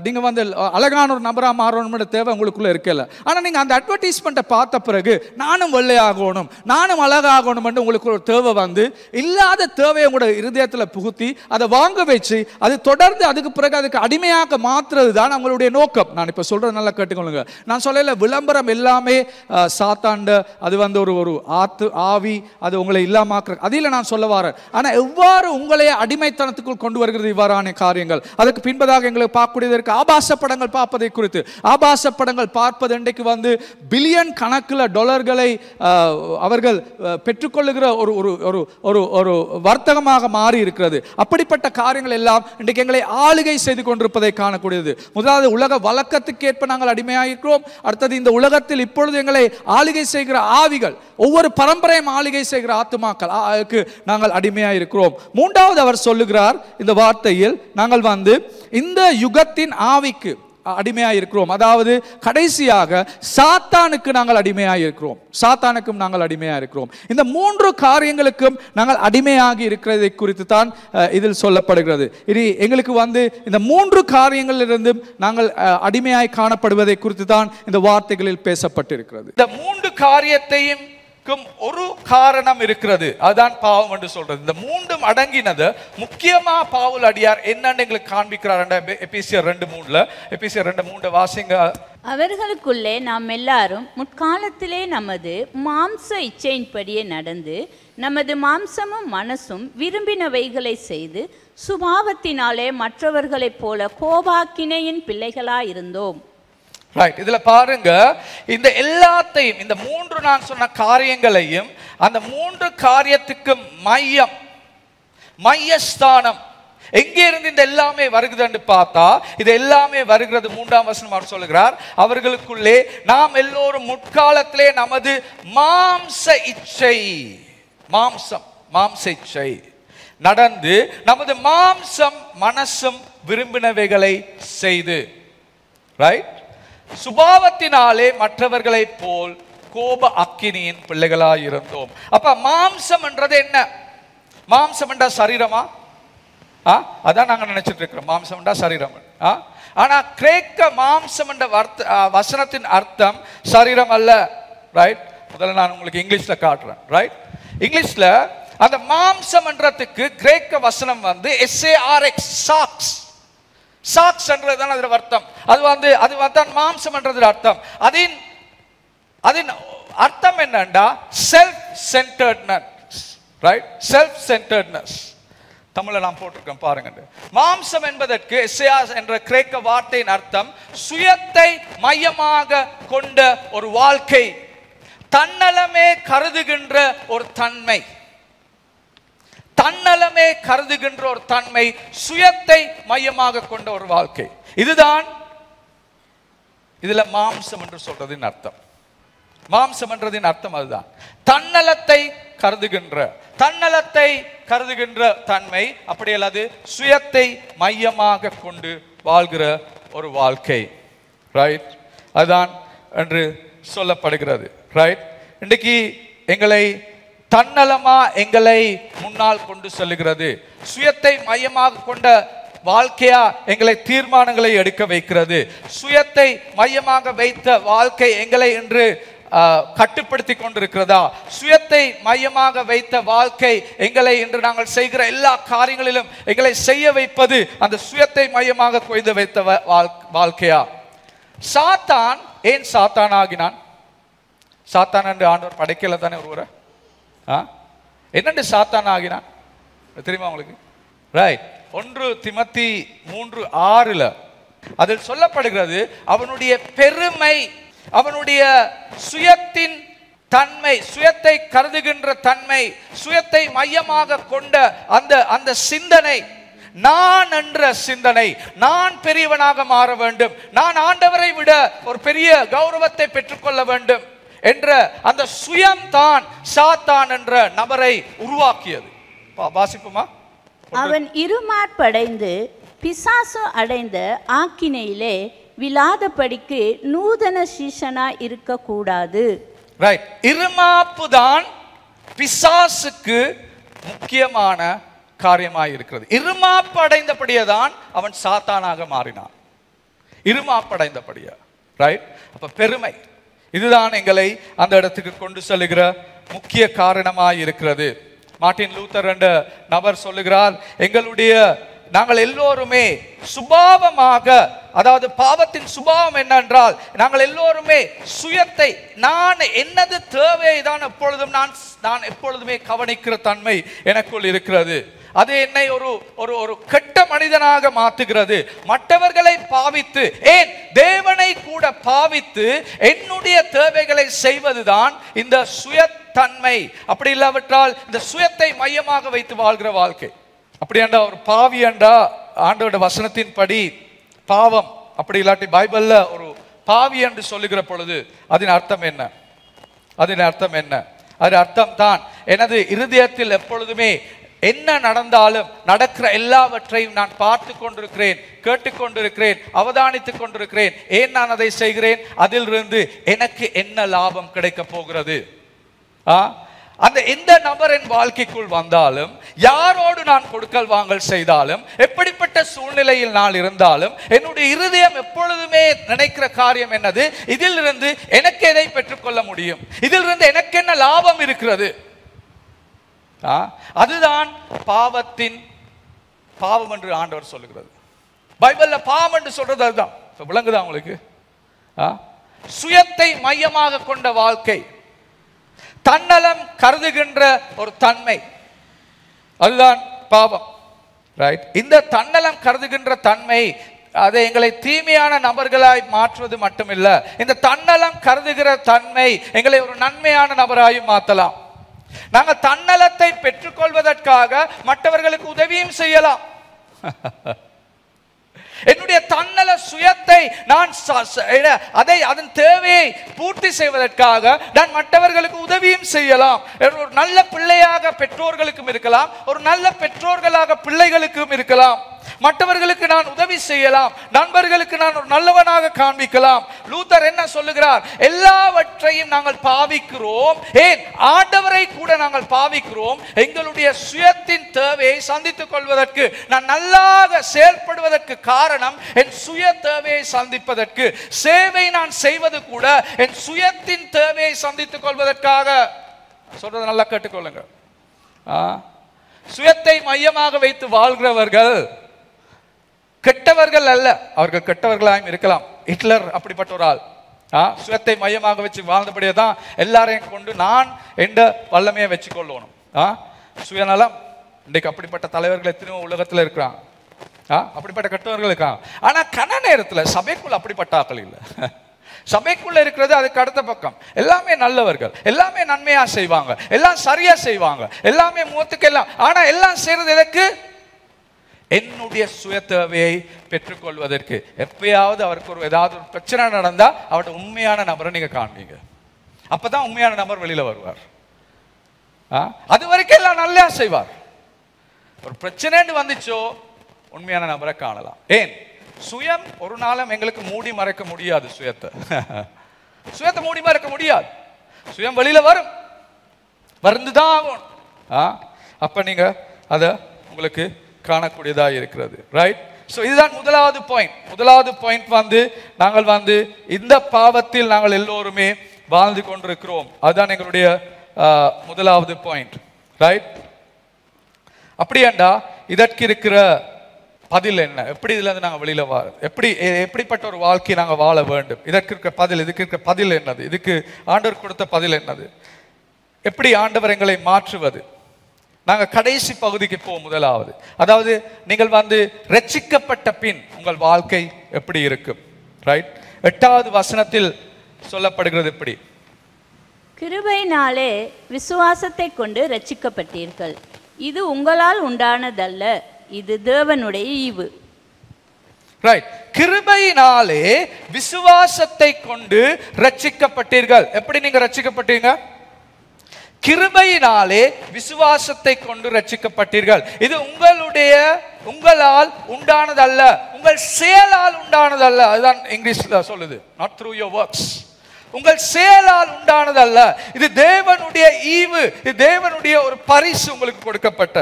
நீங்கள் அழகான ஒரு நபராக மாறணும்னு தேவை உங்களுக்குள்ளே இருக்கல. ஆனால் நீங்கள் அந்த அட்வர்டைஸ்மெண்ட்டை பார்த்த பிறகு நானும் வெள்ளை ஆகணும், நானும் அழகாகணும்னு உங்களுக்கு ஒரு தேவை இல்லாத தேவையை உங்களோட இருதயத்தில் புகுத்தி அதை வாங்க வச்சு அது தொடர்ந்து அதுக்கு பிறகு அதுக்கு அடிமையாக மாற்றுறது தான் அவங்களுடைய நோக்கம். நான் இப்போ சொல்றது நல்லா கேட்டுக்கொள்ளுங்க. நான் சொல்லல விளம்பரம் எல்லாமே சாத்தாண்ட, அது ஒரு ஆவி, அது உங்களை இல்லாம அதில் நான் சொல்ல வரேன். ஆனால் எவ்வாறு உங்களை அடிமைத்தனத்துக்குள் கொண்டு வருகிறது இவ்வாறான காரியங்கள். அதுக்கு பின்பதாக எங்களுக்கு பார்க்கக்கூடியதற்கு ஆபாச படங்கள் பார்ப்பதை குறித்து. ஆபாச படங்கள் பார்ப்பது இன்றைக்கு பில்லியன் கணக்கில் டாலர்களை அவர்கள் பெற்றுக்கொள்ளுகிற ஒரு வர்த்தகமாக மாறி இருக்கிறது. அப்படிப்பட்ட காரியங்கள் எல்லாம் இன்றைக்கு எங்களை ஆளுகை செய்து கொண்டிருப்பதை காணக்கூடியது. முதலாவது உலக வழக்கத்துக்கு ஏற்ப நாங்கள் அடிமையாக இருக்கிறோம். அடுத்தது இந்த உலகத்தில் இப்பொழுது எங்களை ஆளுகை செய்கிற ஆவிகள், ஒவ்வொரு பரம்பரையும் ஆளுகை செய்கிற ஆத்துமாக்கள் நாங்கள் அடிமையாக இருக்கிறோம். 3வது அவர் சொல்லுகிறார் இந்த வார்த்தையில், நாங்கள் இந்த யுகத்தின் ஆவிக்கு அடிமையாக இருக்கிறோம். அதாவது கடைசியாக சாத்தானுக்கு நாங்கள் அடிமையாக இருக்கிறோம். சாத்தானுக்கும் நாங்கள் அடிமையாக இருக்கிறோம். இந்த 3 காரியங்களுக்கும் நாங்கள் அடிமையாகி இருக்கிறதை குறித்து தான் இதில் சொல்லப்படுகிறது. இது எங்களுக்கு இந்த 3 காரியங்களிலிருந்து நாங்கள் அடிமையாய் காணப்படுவதை குறித்து தான் இந்த வார்த்தைகளில் பேசப்பட்டிருக்கிறது. இந்த 3 காரியத்தையும் ஒரு காரணம் இருக்கிறது, அதுதான் பாவம் என்று சொல்றது. இந்த மூன்றும் அடங்கினது முக்கியமா பவுல் அடியார் என்னன்னு எங்களுக்கு காண்பிக்கிறார். எபேசியர் 2:3 எபேசியர் 2:3 வாசிங்க. அவர்களுக்குள்ளே நாம் எல்லாரும் முற்காலத்திலே நமது மாம்ச இச்சையின்படியே நடந்து நமது மாம்சமும் மனசும் விரும்பினவைகளை செய்து சுபாவத்தினாலே மற்றவர்களைப் போல கோபாக்கினையின் பிள்ளைகளாயிருந்தோம். ரைட், இதுல பாருங்க, இந்த எல்லாத்தையும் இந்த மூன்று நான் சொன்ன காரியங்களையும் அந்த மூன்று காரியத்துக்கு மையஸ்தானம் எங்கே இருந்து இந்த எல்லாமே வருகிறது பார்த்தா, இது எல்லாமே வருகிறது 3ஆம் வசனம் அவர் சொல்லுகிறார், அவர்களுக்குள்ளே நாம் எல்லோரும் முற்காலத்திலே நமது மாம்ச இச்சை நடந்து நமது மாம்சம் மனசும் விரும்பினவைகளை செய்து, ரைட், சுபாவத்தினாலே மற்றவர்களை போல் கோப அக்கினியின் பிள்ளைகளாய் இருந்தோம். அப்ப மாம்சம் என்றது என்ன? மாம்சம் என்றா சரீரமா? அதான் நாங்க நினைச்சிட்டு இருக்கிறோம் மாம்சம் என்றா சரீரம். ஆனா கிரேக்க மாம்சம் என்ற வசனத்தின் அர்த்தம் சரீரம் அல்ல. ரைட், முதல்ல நான் உங்களுக்கு இங்கிலீஷ்ல காட்டுறேன். ரைட், இங்கிலீஷ்ல அந்த மாம்சம் என்றதுக்கு கிரேக்க வசனம் வந்து SARX, சாக்ஸ் என்றதுதான் அதோட அர்த்தம். அது தான் மாம்சம் என்றது அர்த்தம். அதன் அர்த்தம் என்னன்னா self centredness. Right, self centredness தமிழ்ல நான் போட்டிருக்கேன் பாருங்க. மாம்சம் என்பதற்கு எஸ்ஏஆர் என்ற கிரேக்க வார்த்தையின் அர்த்தம் சுயத்தை மையமாக கொண்ட ஒரு வாழ்க்கை, தன்னலமே கருதுகின்ற ஒரு தன்மை, தன்னலமே கருதுகின்ற ஒரு தன்மை, சுயத்தை மையமாக கொண்ட ஒரு வாழ்க்கை. இதுதான் இதுல மாம்சம் என்று சொல்றதின் அர்த்தம். மாம்சம் என்றதின் அர்த்தம் அதுதான், தன்னலத்தை கருதுகின்ற தன்மை, அப்படி அல்லது சுயத்தை மையமாக கொண்டு வாழ்கிற ஒரு வாழ்க்கை. ரைட், அதுதான் என்று சொல்லப்படுகிறது. ரைட், இன்றைக்கு எங்களை தன்னலமா எங்களை முன்னால் கொண்டு செல்லுகிறது, சுயத்தை மையமாக கொண்ட வாழ்க்கையா எங்களை தீர்மானங்களை எடுக்க வைக்கிறது, சுயத்தை மையமாக வைத்த வாழ்க்கை எங்களை இன்று கட்டுப்படுத்தி கொண்டிருக்கிறதா, சுயத்தை மையமாக வைத்த வாழ்க்கை எங்களை இன்று நாங்கள் செய்கிற எல்லா காரியங்களிலும் எங்களை செய்ய வைப்பது அந்த சுயத்தை மையமாக கொய்து வைத்த வாழ்க்கையா? சாத்தான் ஏன் சாத்தான் ஆகினான்? சாத்தான் என்று ஆண்டவர் படைக்கல தானே ஒருவரை. என்னண்டு சாத்தான் ஆகினான் தெரியுமா உங்களுக்கு? ரைட், 1 திமோத்தி 3:6 அதில் சொல்லப்படுகிறது, அவனுடைய பெருமை, அவனுடைய சுயத்தின் தன்மை, சுயத்தை கருதுகின்ற தன்மை, சுயத்தை மையமாக கொண்ட அந்த சிந்தனை, நான் என்ற சிந்தனை, நான் பெரியவனாக மாற வேண்டும், நான் ஆண்டவரை விட ஒரு பெரிய கௌரவத்தை பெற்றுக்கொள்ள வேண்டும் என்ற அந்த சுயம் தான் சாத்தான் என்ற நபரை உருவாக்கியது. வாசிப்புமா? அவன் இருமாற்படைந்து பிசாசு அடைந்த ஆக்கினையிலே விழாதபடிக்கு நூதன சீஷனா இருக்க கூடாது. ரைட், இருமாப்பு தான் பிசாசுக்கு முக்கியமான காரியமாக இருக்கிறது. இருமாப்பு அடைந்தபடியே தான் அவன் சாத்தானாக மாறினான். இருமாப்படைந்தபடியா. ரைட், அப்ப பெருமை இதுதான் எங்களை அந்த இடத்துக்கு கொண்டு செல்லுகிற முக்கிய காரணமாக இருக்கிறது. மார்ட்டின் லூத்தர் என்ற நபர் சொல்லுகிறார், நாங்கள் எல்லோருமே சுபாவமாக, அதாவது பாவத்தின் சுபாவம் என்னென்றால் நாங்கள் எல்லோருமே சுயத்தை, நான் என்னது தேவைதான் எப்பொழுதும் நான் எப்பொழுதுமே கவனிக்கிற தன்மை எனக்குள் இருக்கிறது. அது என்னை ஒரு கெட்ட மனிதனாக மாற்றுகிறது. மற்றவர்களை பாவித்து, ஏன் தேவனை கூட பாவித்து என்னுடைய தேவைகளை செய்வதுதான் இந்த சுயத்தன்மை. அப்படி இல்லாவிட்டால் இந்த சுயத்தை மையமாக வைத்து வாழ்கிற வாழ்க்கை. அப்படி என்றா ஒரு பாவி என்றா ஆண்டோட வசனத்தின் படி பாவம், அப்படி இல்லாட்டி பைபிள்ல ஒரு பாவி என்று சொல்லுகிற பொழுது அதன் அர்த்தம் என்ன? அதன் அர்த்தம் தான் எனது இருதயத்தில் எப்பொழுதுமே என்ன நடந்தாலும் நடக்கிற எல்லாவற்றையும் நான் பார்த்து கொண்டிருக்கிறேன், கேட்டுக்கொண்டிருக்கிறேன், அவதானித்துக் கொண்டிருக்கிறேன். ஏன் நான் அதை செய்கிறேன்? அதிலிருந்து எனக்கு என்ன லாபம் கிடைக்க போகிறது? அந்த எந்த நபர் என் வாழ்க்கைக்குள் வந்தாலும், யாரோடு நான் கொடுக்கல் வாங்கல் செய்தாலும், எப்படிப்பட்ட சூழ்நிலையில் நான் இருந்தாலும், என்னுடைய இருதயம் எப்பொழுதுமே நினைக்கிற காரியம் என்னது? இதிலிருந்து எனக்கு எதை பெற்றுக்கொள்ள முடியும், இதிலிருந்து எனக்கு என்ன லாபம் இருக்கிறது. அதுதான் பாவம் என்று ஆண்டவர் சொல்லுகிறது. பைபிள்ல பாவம் என்று சொல்றது அதுதான். விளங்குதா உங்களுக்கு? சுயத்தை மையமாக கொண்ட வாழ்க்கை, தன்னலம் கருதுகின்ற ஒரு தன்மை, அதுதான் பாவம். ரைட்? இந்த தன்னலம் கருதுகின்ற தன்மை அதை எங்களை தீமையான நபர்களாய் மாற்றுவது மட்டுமில்ல, இந்த தன்னலம் கருதுகிற தன்மை எங்களை ஒரு நன்மையான நபராயும் மாற்றலாம். நாங்கள் தன்னலத்தை பெற்றுக்கொள்வதற்காக மற்றவர்களுக்கு உதவியும் செய்யலாம். என்னுடைய தன்னல சுயத்தை நான் அதன் தேவையை பூர்த்தி செய்வதற்காக நான் மற்றவர்களுக்கு உதவியும் செய்யலாம். ஒரு நல்ல பிள்ளையாக பெற்றோர்களுக்கும் இருக்கலாம், ஒரு நல்ல பெற்றோர்களாக பிள்ளைகளுக்கும் இருக்கலாம். மற்றவர்களுக்கு நான் உதவி செய்யலாம், நண்பர்களுக்கு நான் ஒரு நல்லவனாக காண்பிக்கலாம். லூத்தர் என்ன சொல்லுகிறார்? எல்லாவற்றையும் நாங்கள் பாவிக்கிறோம், ஏன் ஆண்டவரை கூட நாங்கள் பாவிக்கிறோம், எங்களுடைய சுயத்தின் தேவையை சந்தித்துக் கொள்வதற்கு, நான் நல்லாக செயல்படுவதற்கு காரணம் என் சுய தேவையை சந்திப்பதற்கு. சேவை நான் செய்வது கூட என் சுயத்தின் தேவையை சந்தித்துக் கொள்வதற்காக. சொல்றதை நல்லா கேட்டுக்கொள்ளுங்க. சுயத்தை மையமாக வைத்து வாழ்கிறவர்கள் கெட்டவர்கள் அல்ல. அவர்கள் கெட்டவர்களாயும் இருக்கலாம். ஹிட்லர் அப்படிப்பட்ட ஒரு ஆள். சுயத்தை மையமாக வச்சு வாழ்ந்தபடியே தான் எல்லாரையும் கொண்டு நான் எந்த வல்லமையை வச்சு கொள்ளணும். சுயநலம். இன்றைக்கு அப்படிப்பட்ட தலைவர்கள் எத்தனையோ உலகத்தில் இருக்கிறாங்க. அப்படிப்பட்ட கெட்டவர்கள் இருக்காங்க. ஆனா கன நேரத்தில் சபைக்குள்ள அப்படிப்பட்ட ஆக்கள் இல்லை. சபைக்குள்ள இருக்கிறது அதுக்கு அடுத்த பக்கம். எல்லாமே நல்லவர்கள், எல்லாமே நன்மையா செய்வாங்க, எல்லாம் சரியா செய்வாங்க, எல்லாமே முகத்துக்கு எல்லாம். ஆனா எல்லாம் செய்யறது எதற்கு? என்னுடைய சுய தேவையை பெற்றுக்கொள்வதற்கு. எப்பயாவது அவருக்கு ஏதாவது ஒரு பிரச்சனை நடந்தா அவருடைய உண்மையான நபரை நீங்க காண்பீங்க. அப்பதான் உண்மையான நபர் வெளியில வருவார். அது வரைக்கும் எல்லாம் நல்லா செய்வார். ஒரு பிரச்சனை வந்துச்சோ உண்மையான நபரை காணலாம். ஏன்? சுயம் ஒரு நாளும் எங்களுக்கு மூடி மறைக்க முடியாது. சுயத்தை மூடி மறைக்க முடியாது. சுயம் வெளியில வரும், வருந்துதான் ஆகும். அப்ப நீங்க அத உங்களுக்கு காணக்கூடியதா இருக்கிறது. ரைட்? சோ இதுதான் முதலாவது பாயிண்ட். முதலாவது பாயிண்ட் நாங்கள் இந்த பாவத்தில் நாங்கள் எல்லோருமே வாழ்ந்து கொண்டிருக்கிறோம். அதுதான் எங்களுடைய முதலாவது பாயிண்ட். ரைட்? அப்படியாண்டா இதற்கு இருக்கிற பதில் என்ன? எப்படி இதுல இருந்து நாங்கள் வெளியில எப்படிப்பட்ட ஒரு வாழ்க்கையை நாங்கள் வாழ வேண்டும்? இதற்கு இருக்க பதில், இதுக்கு இருக்க பதில் என்னது? இதுக்கு ஆண்டவர் கொடுத்த பதில் என்னது? எப்படி ஆண்டவர் எங்களை மாற்றுவது? நாங்கள் கடைசி பகுதிக்கு போவோம். முதலாவது, அதாவது நீங்கள் ரட்சிக்கப்பட்ட பின் உங்கள் வாழ்க்கை எப்படி இருக்கும்? ரைட்? 8வது வசனத்தில் சொல்லப்படுகிறது எப்படி? கிருபையினாலே விசுவாசத்தை கொண்டு ரட்சிக்கப்பட்டீர்கள், இது உங்களால் உண்டானதல்ல, இது தேவனுடைய ஈவு. ரைட்? கிருபையினாலே விசுவாசத்தை கொண்டு ரட்சிக்கப்பட்டீர்கள். எப்படி நீங்க ரட்சிக்கப்பட்டீங்க? கிருபையினாலே விசுவாசத்தை கொண்டு ரட்சிக்கப்பட்டீர்கள். இது உங்களால் உண்டானதல்ல, உங்கள் செயலால் உண்டானதல்ல. அதுதான் இங்கிலீஷ்ல சொல்லுது, not through your works. உங்கள் செயலால் உண்டானதல்ல, இது தேவனுடைய ஈவு, இது தேவனுடைய ஒரு பரிசு உங்களுக்கு கொடுக்கப்பட்ட.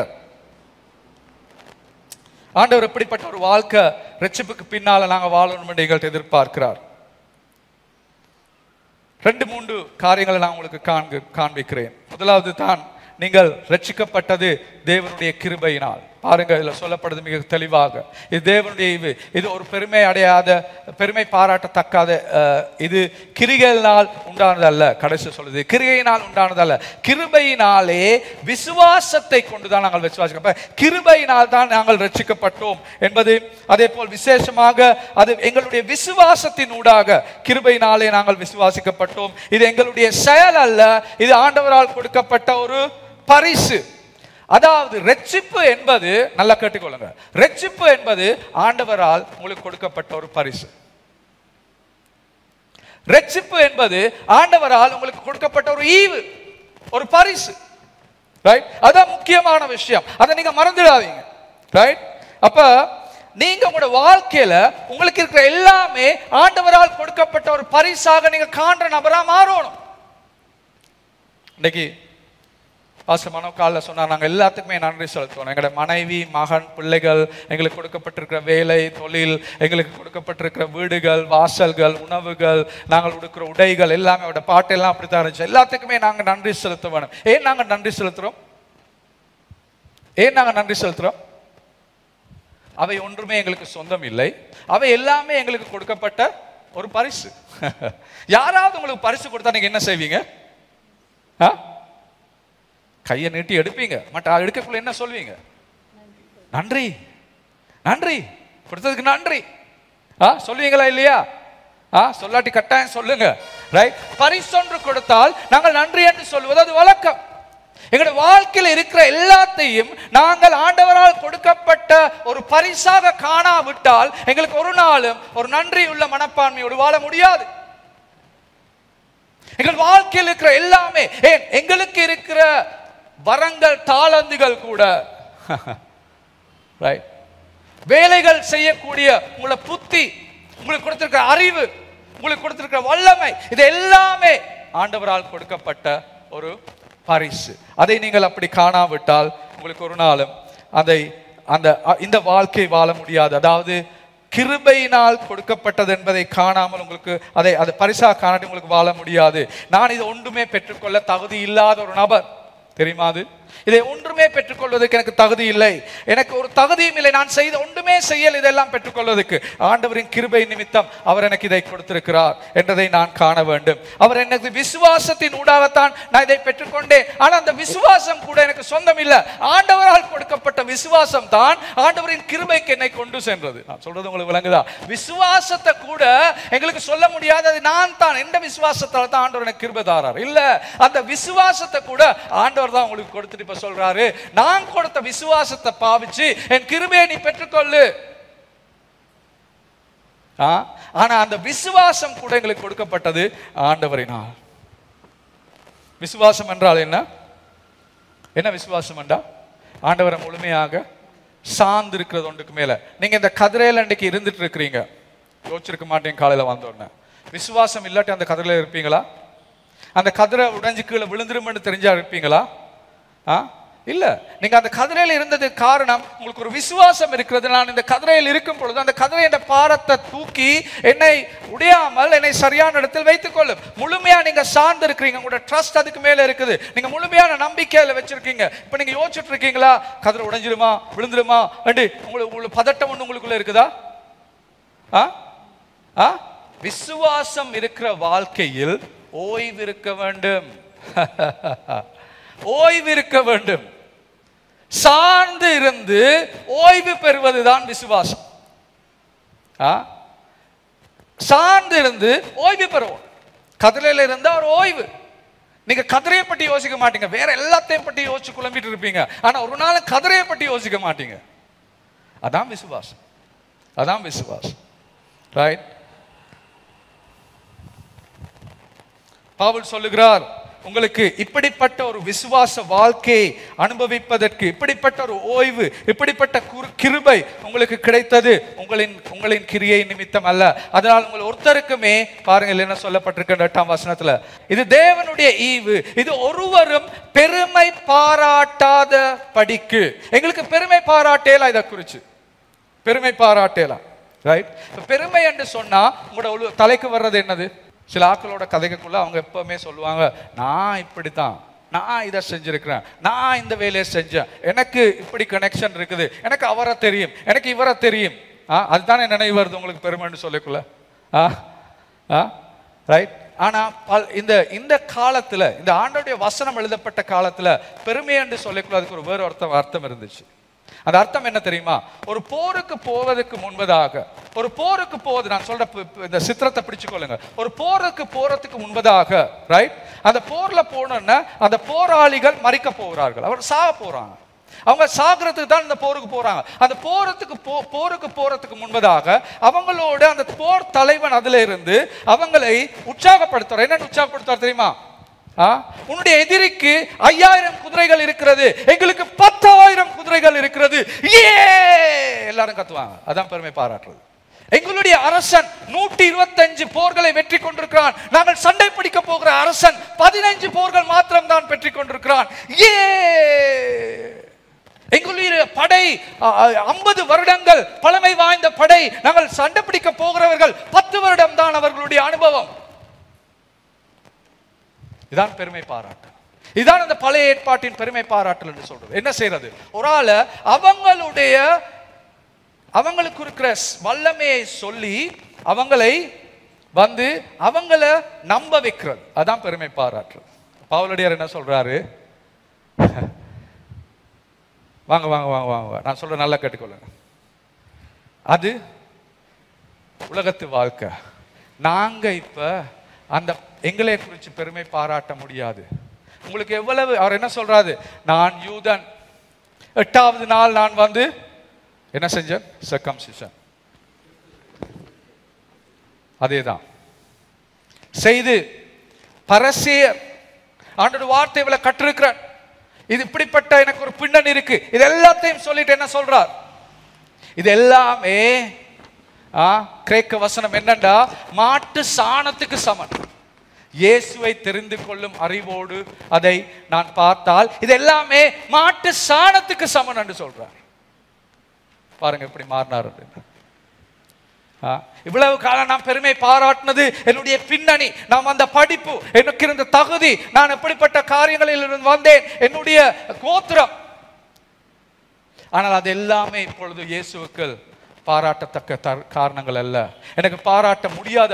ஆண்டவர் எப்படிப்பட்ட ஒரு வாழ்க்கை ரட்சிப்புக்கு பின்னால நாங்கள் வாழணும் என்று எங்கள்கிட்ட எதிர்பார்க்கிறார். 2-3 காரியங்களை நான் உங்களுக்கு காண்பிக்கிறேன். முதலாவது தான், நீங்கள் ரட்சிக்கப்பட்டது தேவனுடைய கிருபையினால். பாருங்க, இதில் சொல்லப்படுது மிக தெளிவாக, இது தேவனுடைய ஈவு, இது ஒரு பெருமை பாராட்டத்தக்காத, இது கிரிகையினால் உண்டானதல்ல. கடைசி சொல்லுது கிரிகையினால் உண்டானதல்ல, கிருபையினாலே விசுவாசத்தை கொண்டுதான் நாங்கள் விசுவாசிக்கிறோம். கிருபையினால் தான் நாங்கள் ரட்சிக்கப்பட்டோம் என்பது. அதே போல் விசேஷமாக அது எங்களுடைய விசுவாசத்தின் ஊடாக கிருபையினாலே நாங்கள் விசுவாசிக்கப்பட்டோம். இது எங்களுடைய செயல் அல்ல, இது ஆண்டவரால் கொடுக்கப்பட்ட ஒரு பரிசு. அதாவது ரட்சிப்பு என்பது, நல்லா கேட்டுக்கொள்ளுங்க, ரட்சிப்பு என்பது ஆண்டவரால் உங்களுக்கு கொடுக்கப்பட்ட ஒரு பரிசு. ரட்சிப்பு என்பது ஆண்டவரால் உங்களுக்கு கொடுக்கப்பட்ட ஒரு ஈவு, ஒரு பரிசு. ரைட்? அதான் முக்கியமான விஷயம், அதை நீங்க மறந்துடாதீங்க. ரைட்? அப்ப நீங்க உங்களோட வாழ்க்கையில உங்களுக்கு இருக்கிற எல்லாமே ஆண்டவரால் கொடுக்கப்பட்ட ஒரு பரிசாக நீங்க காண்ற நபரா மாறணும். இன்னைக்கு பாஸ்டர் மனோ காலில் சொன்னார், நாங்கள் எல்லாத்துக்குமே நன்றி செலுத்துவோம். எங்களோட மனைவி, மகன், பிள்ளைகள், எங்களுக்கு கொடுக்கப்பட்டிருக்கிற வேலை, தொழில், எங்களுக்கு கொடுக்கப்பட்டிருக்கிற வீடுகள், வாசல்கள், உணவுகள், நாங்கள் கொடுக்குற உடைகள் எல்லாமே, அவட பாட்டெல்லாம் அப்படித்தான் இருந்துச்சு. எல்லாத்துக்குமே நாங்கள் நன்றி செலுத்த வேணும். ஏன் நாங்கள் நன்றி செலுத்துகிறோம்? ஏன் நாங்கள் நன்றி செலுத்துகிறோம்? அவை ஒன்றுமே எங்களுக்கு சொந்தம் இல்லை. அவை எல்லாமே எங்களுக்கு கொடுக்கப்பட்ட ஒரு பரிசு. யாராவது உங்களுக்கு பரிசு கொடுத்தா நீங்க என்ன செய்வீங்க? கையை நீட்டி எடுப்பீங்க. மற்ற எடுக்கக்குள்ள என்ன சொல்வீங்க? நன்றி, நன்றி, கொடுத்ததுக்கு நன்றி சொல்லுவீங்களா இல்லையா? சொல்லாட்டி கட்டாயம் சொல்லுங்க. ரைட்? பரிசொன்று கொடுத்தால் நாங்கள் நன்றி என்று சொல்வது அது வழக்கம். எங்களுடைய வாழ்க்கையில் இருக்கிற எல்லாத்தையும் நாங்கள் ஆண்டவரால் கொடுக்கப்பட்ட ஒரு பரிசாக காணாவிட்டால் எங்களுக்கு ஒரு நாளும் ஒரு நன்றி உள்ள மனப்பான்மையோடு வாழ முடியாது. எங்கள் வாழ்க்கையில் இருக்கிற எல்லாமே, எங்களுக்கு இருக்கிற வரங்கள், தாளந்துகள் கூட, வேலைகள் செய்யக்கூடிய உங்களை புத்தி, உங்களுக்கு கொடுத்திருக்கிற அறிவு, உங்களுக்கு கொடுத்திருக்கிற வல்லமை, இது எல்லாமே ஆண்டவரால் கொடுக்கப்பட்ட ஒரு பரிசு. அதை நீங்கள் அப்படி காணாவிட்டால் உங்களுக்கு ஒரு நாளும் இந்த வாழ்க்கை வாழ முடியாது. அதாவது கிருபையினால் கொடுக்கப்பட்டது என்பதை காணாமல் உங்களுக்கு அதை பரிசா காணாட்டி உங்களுக்கு வாழ முடியாது. நான் இதை ஒன்றுமே பெற்றுக்கொள்ள தகுதி இல்லாத ஒரு நபர், தெரியுமா? இதை ஒன்றுமே பெற்றுக்கொள்வதற்கு எனக்கு தகுதி இல்லை, எனக்கு ஒரு தகுதியும் இல்லை, நான் செய்த ஒன்றுமே செய்யல் இதெல்லாம் பெற்றுக்கொள்வதற்கு. ஆண்டவரின் கிருபை நிமித்தம் அவர் எனக்கு இதை கொடுத்திருக்கிறார் என்றதை நான் காண வேண்டும். அவர் எனக்கு விசுவாசத்தின் ஊடாகத்தான் நான் இதை பெற்றுக்கொண்டேன். ஆனால் அந்த விசுவாசம் கூட எனக்கு சொந்தம் இல்லை. ஆண்டவரால் கொடுக்கப்பட்ட விசுவாசம் தான் ஆண்டவரின் கிருபைக்கு என்னை கொண்டு சென்றது. நான் சொல்றது உங்களுக்கு விளங்குதா? விசுவாசத்தை கூட எங்களுக்கு சொல்ல முடியாது, அது நான் தான், எந்த விசுவாசத்தால் தான் ஆண்டவர் எனக்கு கிருபை தாரார். இல்ல, அந்த விசுவாசத்தை கூட ஆண்டவர் தான் உங்களுக்கு கொடுத்துட்டு இப்ப சொல்றாரு, நான் கொடுத்த விசுவாசத்தை பாவிச்சு என் கிருபையை நீ பெற்றுக்கொள்ளு. ஆனா அந்த விசுவாசம் கூட எங்களுக்கு கொடுக்கப்பட்டது ஆண்டவரினால். விசுவாசம் என்றால் என்ன? என்ன விசுவாசம் என்றா? ஆண்டவரை முழுமையாக சார்ந்து இருக்கிறது. ஒன்றுக்கு மேல நீங்க இந்த கதிரையில அன்றைக்கு இருந்துட்டு இருக்கிறீங்க, யோசிச்சிருக்க மாட்டேங்க. காலையில வந்தோடனே விசுவாசம் இல்லாட்டி அந்த கதிரையில இருப்பீங்களா? அந்த கதிரை உடைஞ்சு கீழே விழுந்துருமென்னு தெரிஞ்சா இருப்பீங்களா? இல்ல. நீங்க அந்த கதிரையில் இருந்ததுக்கு காரணம் உங்களுக்கு ஒரு விசுவாசம் இருக்கிறது. நான் இந்த கதிரையில் இருக்கும் பொழுது அந்த கதிரை என்ற பாரத்தை தூக்கி என்னை உடையாமல் என்னை சரியான இடத்தில் வைத்துக் கொள்ளும். முழுமையா நீங்க சார்ந்து இருக்கிறீங்க, உங்களோட ட்ரஸ்ட் அதுக்கு மேல இருக்குது, நீங்க முழுமையான நம்பிக்கையில வச்சிருக்கீங்க. இப்ப நீங்க யோசிச்சுட்டு இருக்கீங்களா, கதிரை உடைஞ்சிருமா, விழுந்துருமா, உங்களுக்கு பதட்டம் ஒண்ணு உங்களுக்குள்ள இருக்குதா? விசுவாசம் இருக்கிற வாழ்க்கையில் ஓய்வு இருக்க வேண்டும். ஓய்வு இருக்க வேண்டும். சார்ந்து இருந்து ஓய்வு பெறுவதுதான் விசுவாசம். சார்ந்து இருந்து ஓய்வு பெறுவோம். கதிரையில இருந்தா ஒரு ஓய்வு. நீங்க கதிரையை பற்றி யோசிக்க மாட்டீங்க, வேற எல்லாத்தையும் பற்றி யோசிச்சு குழம்பிட்டு இருப்பீங்க. ஆனா ஒரு நாள் கதிரையை பற்றி யோசிக்க மாட்டீங்க. அதான் விசுவாசம். அதான் விசுவாசம். ரைட்? பவுல் சொல்லுகிறார், உங்களுக்கு இப்படிப்பட்ட ஒரு விசுவாச வாழ்க்கையை அனுபவிப்பதற்கு, இப்படிப்பட்ட ஒரு ஓய்வு, இப்படிப்பட்ட கிருபை உங்களுக்கு கிடைத்தது உங்களின் கிரியை நிமித்தம் அல்ல. அதனால் உங்கள் ஒருத்தருக்குமே, பாருங்கள் என்ன சொல்லப்பட்டிருக்கின்ற 8ஆம் வசனத்துல, இது தேவனுடைய ஈவு, இது ஒருவரும் பெருமை பாராட்டாத படிக்கு. எங்களுக்கு பெருமை பாராட்டேலாம், இதை குறிச்சு பெருமை பாராட்டேலாம். ரைட்? பெருமை என்று சொன்னா உங்களோட தலைக்கு வர்றது என்னது? சில ஆக்களோட கதைக்குள்ள அவங்க எப்பவுமே சொல்லுவாங்க, நான் இப்படித்தான், நான் இதை செஞ்சிருக்கிறேன், நான் இந்த வேலையை செஞ்சேன், எனக்கு இப்படி கனெக்ஷன் இருக்குது, எனக்கு அவரை தெரியும், எனக்கு இவரை தெரியும். அதுதானே நினைவு வருது உங்களுக்கு பெருமைன்னு சொல்லிக்குள்ள. ரைட்? ஆனா இந்த காலத்துல, இந்த ஆண்டவருடைய வசனம் எழுதப்பட்ட காலத்துல பெருமை என்று சொல்லிக்குள்ள அதுக்கு ஒரு வேறு அர்த்தம் இருந்துச்சு. அந்த அர்த்தம் என்ன தெரியுமா? ஒரு போருக்கு போவதற்கு முன்பதாக, ஒரு போருக்கு போவது, நான் சொல்ற இந்த சித்திரத்தை பிடிச்சுக்கொள்ளுங்க, ஒரு போருக்கு போறதுக்கு முன்பதாக, ரைட், அந்த போர்ல போனோன்னா அந்த போராளிகள் மறிக்க போகிறார்கள், அவர் சாக போறாங்க. அவங்க சாகிறதுக்கு தான் இந்த போருக்கு போறாங்க. அந்த போருக்கு போறதுக்கு முன்பதாக அவங்களோட அந்த போர் தலைவன் அதுல இருந்து அவங்களை உற்சாகப்படுத்துறார். என்னன்னு உற்சாகப்படுத்துறார் தெரியுமா? உன்னுடைய எதிரிக்கு 5000 குதிரைகள் இருக்கிறது, எங்களுக்கு 10,000 குதிரைகள் இருக்கிறது, எல்லாரும் கத்துவாங்க. அதான் பெருமை பாராட்டுறது. எங்களுடைய அரசன் 125 போர்களை வெற்றி கொண்டிருக்கிறான். நாங்கள் சண்டை பிடிக்க போகிற அரசன் 15 போர்கள் மாத்திரம் தான் வெற்றி கொண்டிருக்கிறான். எங்களுடைய படை 50 வருடங்கள் பழமை வாய்ந்த படை. நாங்கள் சண்டை பிடிக்க போகிறவர்கள் 10 வருடம் தான் அவர்களுடைய அனுபவம். இதான் பெருமை பாராட்டு. இதான் அந்த பழைய ஏற்பாட்டின் பெருமை பாராட்டல் என்று சொல்றது. என்ன செய்யறது? ஒரு ஆள அவங்களுக்கு இருக்கிற வல்லமையை சொல்லி அவங்கள நம்ப வைக்கிறது. அதான் பெருமை பாராட்டு. பவுலடியார் என்ன சொல்றாரு? வாங்க வாங்க வாங்க வாங்க, நான் சொல்ற நல்லா கேட்டுக்கொள்ளுங்க. அது உலகத்து வாழ்க்கை. நாங்க இப்ப அந்த எங்களை குறித்து பெருமை பாராட்ட முடியாது. உங்களுக்கு எவ்வளவு, அவர் என்ன சொல்றாரு? நான் யூதன், 8வது நாள் நான் என்ன செஞ்சேன்? சர்க்கம்சிஷன். அதேதான் செய்து பரசேயர் ஆண்டோட வார்த்தை இவ்வளவு கற்றிருக்கிறேன், இது இப்படிப்பட்ட எனக்கு ஒரு பின்னணி இருக்கு, இது எல்லாத்தையும் சொல்லிட்டு என்ன சொல்றார்? இது எல்லாமே கிரேக்க வசனம் என்னண்டா, மாட்டு சாணத்துக்கு சமன். இயேசுவை தெரிந்து கொள்ளும் அறிவோடு அதை நான் பார்த்தால் இது எல்லாமே மாட்டு சாணத்துக்கு சமன் என்று சொல்றார். பாருங்க எப்படி மாறினார். இவ்வளவு காலம் நான் பெருமை பாராட்டினது என்னுடைய பின்னணி, நான் அந்த படிப்பு, எனக்கு இருந்த தகுதி, நான் எப்படிப்பட்ட காரியங்களில் இருந்து வந்தேன், என்னுடைய கோத்திரம். ஆனால் அது எல்லாமே இப்பொழுது இயேசுவுக்கு பாராட்டத்தக்க காரணங்கள் அல்ல. எனக்கு பாராட்ட முடியாது.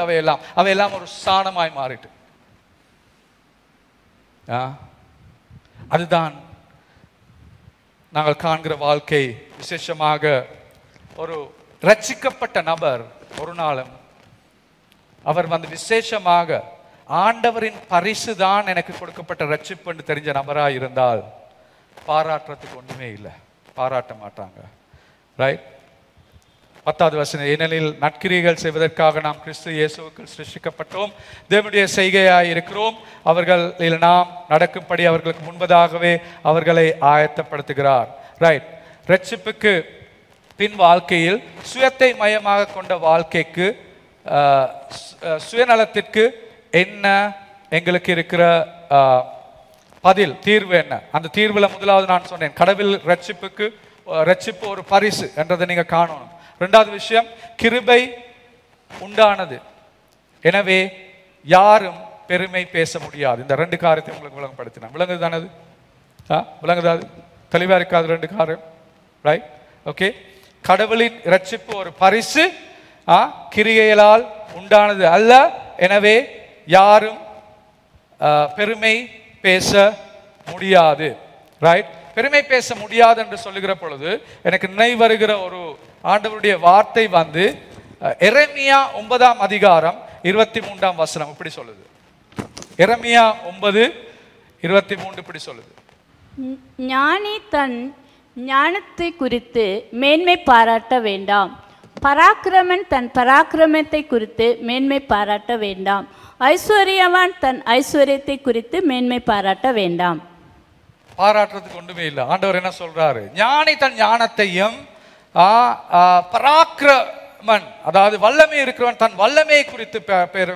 அவையெல்லாம் ஒரு சாணமாய் மாறிட்டு. அதுதான் நாங்கள் காண்கிற வாழ்க்கை. விசேஷமாக ஒரு ரட்சிக்கப்பட்ட நபர் ஒரு நாளும் அவர் விசேஷமாக ஆண்டவரின் பரிசு தான் எனக்கு கொடுக்கப்பட்ட ரட்சிப்பு என்று தெரிஞ்ச நபராக இருந்தால் பாராட்டுறதுக்கு ஒன்றுமே இல்லை, பாராட்ட மாட்டாங்க. ரைட்? 10வது வசனம், ஏனெனில் நற்கிரியைகள் செய்வதற்காக நாம் கிறிஸ்து இயேசுவுக்குள் சிருஷ்டிக்கப்பட்டோம், தேவனுடைய செய்கையாய் இருக்கிறோம். அவர்களில் நாம் நடக்கும்படி அவர்களுக்கு முன்பதாகவே அவர்களை ஆயத்தப்படுத்துகிறார். ரைட்? ரட்சிப்புக்கு பின் வாழ்க்கையில் சுயத்தை மையமாக கொண்ட வாழ்க்கைக்கு, சுயநலத்திற்கு என்ன எங்களுக்கு இருக்கிற பதில், தீர்வு என்ன? அந்த தீர்வில் முதலாவது நான் சொன்னேன், கடவுள் ரட்சிப்பு ஒரு பரிசு என்றதை நீங்க காணணும். 2வது விஷயம், கிருபை உண்டானது, எனவே யாரும் பெருமை பேச முடியாது. இந்த 2 காரியத்தை உங்களுக்கு விளங்கப்படுத்தினேன். விளங்குது தானது? விளங்குதாது? தெளிவா இருக்காது 2 காரியம். ரைட்? ஓகே. கடவுளின் ரட்சிப்பு ஒரு பரிசு, கிரியைகளால் உண்டானது அல்ல, எனவே யாரும் பெருமை பேச முடியாது. ரைட்? பெருமை பேச முடியாது என்று சொல்லுகிற பொழுது எனக்கு நினைவு வருகிற ஒரு ஆண்டவருடைய வார்த்தை எரேமியா 9ஆம் அதிகாரம் 23ஆம் வசனம் இப்படி சொல்லுது. எரேமியா 9:23 இப்படி சொல்லுது. ஞானி தன் ஞானத்தை குறித்து மேன்மை பாராட்ட வேண்டாம், பராக்கிரமன் தன் பராக்கிரமத்தை குறித்து மேன்மை பாராட்ட வேண்டாம், ஐஸ்வர்யவான் தன் ஐஸ்வர்யத்தை குறித்து மேன்மை பாராட்ட வேண்டாம். பாராட்டுறதுக்கு ஒன்றுமே இல்லை. ஆண்டவர் என்ன சொல்றாரு? ஞானி தன் ஞானத்தையும், பராக்கிரமன் அதாவது வல்லமை இருக்கிறவன் தன் வல்லமையை குறித்து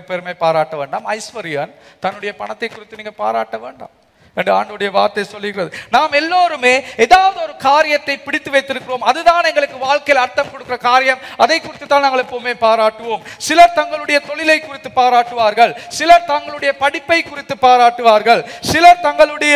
பெருமை பாராட்ட வேண்டாம், ஐஸ்வர்யன் தன்னுடைய பணத்தை குறித்து நீங்க பாராட்ட வேண்டாம் என்று ஆண்டவருடைய வார்த்தை சொல்லுகிறது. நாம் எல்லோருமே ஏதாவது ஒரு காரியத்தை பிடித்து வைத்திருக்கிறோம், அதுதான் எங்களுக்கு வாழ்க்கையில் அர்த்தம் கொடுக்கிற காரியம், அதை குறித்து தான் நாங்கள் எப்பவுமே பாராட்டுவோம். சிலர் தங்களுடைய தொழிலை குறித்து பாராட்டுவார்கள், சிலர் தங்களுடைய படிப்பை குறித்து பாராட்டுவார்கள், சிலர் தங்களுடைய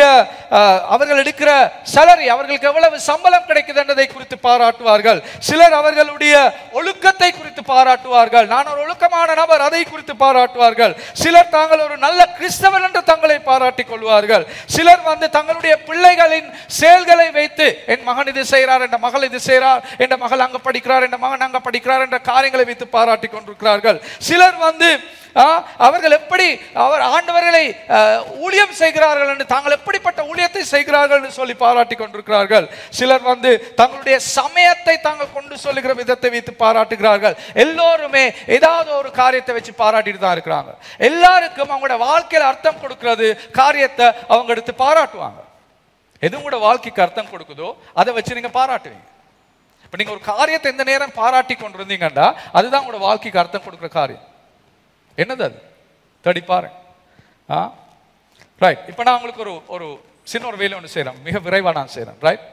அவர்கள் எடுக்கிற சேலரி, அவர்களுக்கு எவ்வளவு சம்பளம் கிடைக்குது என்பதை குறித்து பாராட்டுவார்கள், சிலர் அவர்களுடைய ஒழுக்கத்தை குறித்து பாராட்டுவார்கள், நான் ஒரு ஒழுக்கமான நபர் அதை குறித்து பாராட்டுவார்கள், சிலர் தாங்கள் ஒரு நல்ல கிறிஸ்தவன் என்று தங்களை பாராட்டிக் கொள்வார்கள், சிலர் தங்களுடைய பிள்ளைகளின் செயல்களை வைத்து என் மகன் இது செய்கிறார், என் மகள் இது செய்கிறார், என் மகள் அங்க படிக்கிறார், என் மகன் அங்க படிக்கிறார் என்ற காரியங்களை வைத்து பாராட்டி கொண்டிருக்கிறார்கள். சிலர் அவர்கள் எப்படி ஆண்டவர்களை ஊழியம் செய்கிறார்கள் என்று, தாங்கள் எப்படிப்பட்ட ஊழியத்தை செய்கிறார்கள் என்று சொல்லி பாராட்டி கொண்டிருக்கிறார்கள். சிலர் தங்களுடைய சமயத்தை தாங்கள் கொண்டு சொல்லுகிற விதத்தை வைத்து பாராட்டுகிறார்கள். எல்லோருமே ஏதாவது ஒரு காரியத்தை வச்சு பாராட்டிட்டு தான் இருக்கிறாங்க. எல்லாருக்கும் அவங்களோட வாழ்க்கையில் அர்த்தம் கொடுக்கிறது காரியத்தை அவங்க எடுத்து பாராட்டுவாங்க. எது உங்களோட வாழ்க்கைக்கு அர்த்தம் கொடுக்குதோ அதை வச்சு நீங்க பாராட்டுவீங்க. இப்போ நீங்கள் ஒரு காரியத்தை எந்த நேரம் பாராட்டி கொண்டிருந்தீங்கன்னா அதுதான் உங்களோட வாழ்க்கைக்கு அர்த்தம் கொடுக்குற காரியம். என்னது அது? தேடி பாருங்க. ரைட். இப்போ நான் உங்களுக்கு ஒரு சின்ன ஒரு வேலை ஒன்று செய்கிறேன், மிக விரைவாக நான் செய்கிறேன். ரைட்.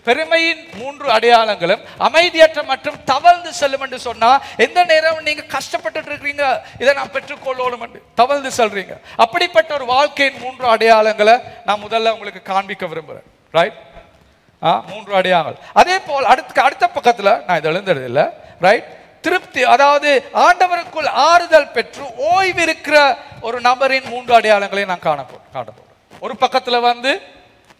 பெருமையின் 3 அடையாளங்களும் அமைதியற்ற மற்றும் தவழ்ந்து செல்லும் என்று சொன்னா, எந்த நேரம் நீங்க கஷ்டப்பட்டு இருக்கீங்க, இதை நான் பெற்றுக்கொள்ளணும் என்று தவழ்ந்து செல்றீங்க. அப்படிப்பட்ட ஒரு வாழ்க்கையின் 3 அடையாளங்களை நான் முதல்ல உங்களுக்கு காண்பிக்க விரும்புகிறேன். ரைட். 3 அடையாளங்கள். அதே போல் அடுத்த பக்கத்துல நான் இதை எழுந்தது இல்லை. ரைட். திருப்தி, அதாவது ஆண்டவருக்குள் ஆறுதல் பெற்று ஓய்வு இருக்கிற ஒரு நபரின் 3 அடையாளங்களை நான் காணப்போறேன். ஒரு பக்கத்துல வந்து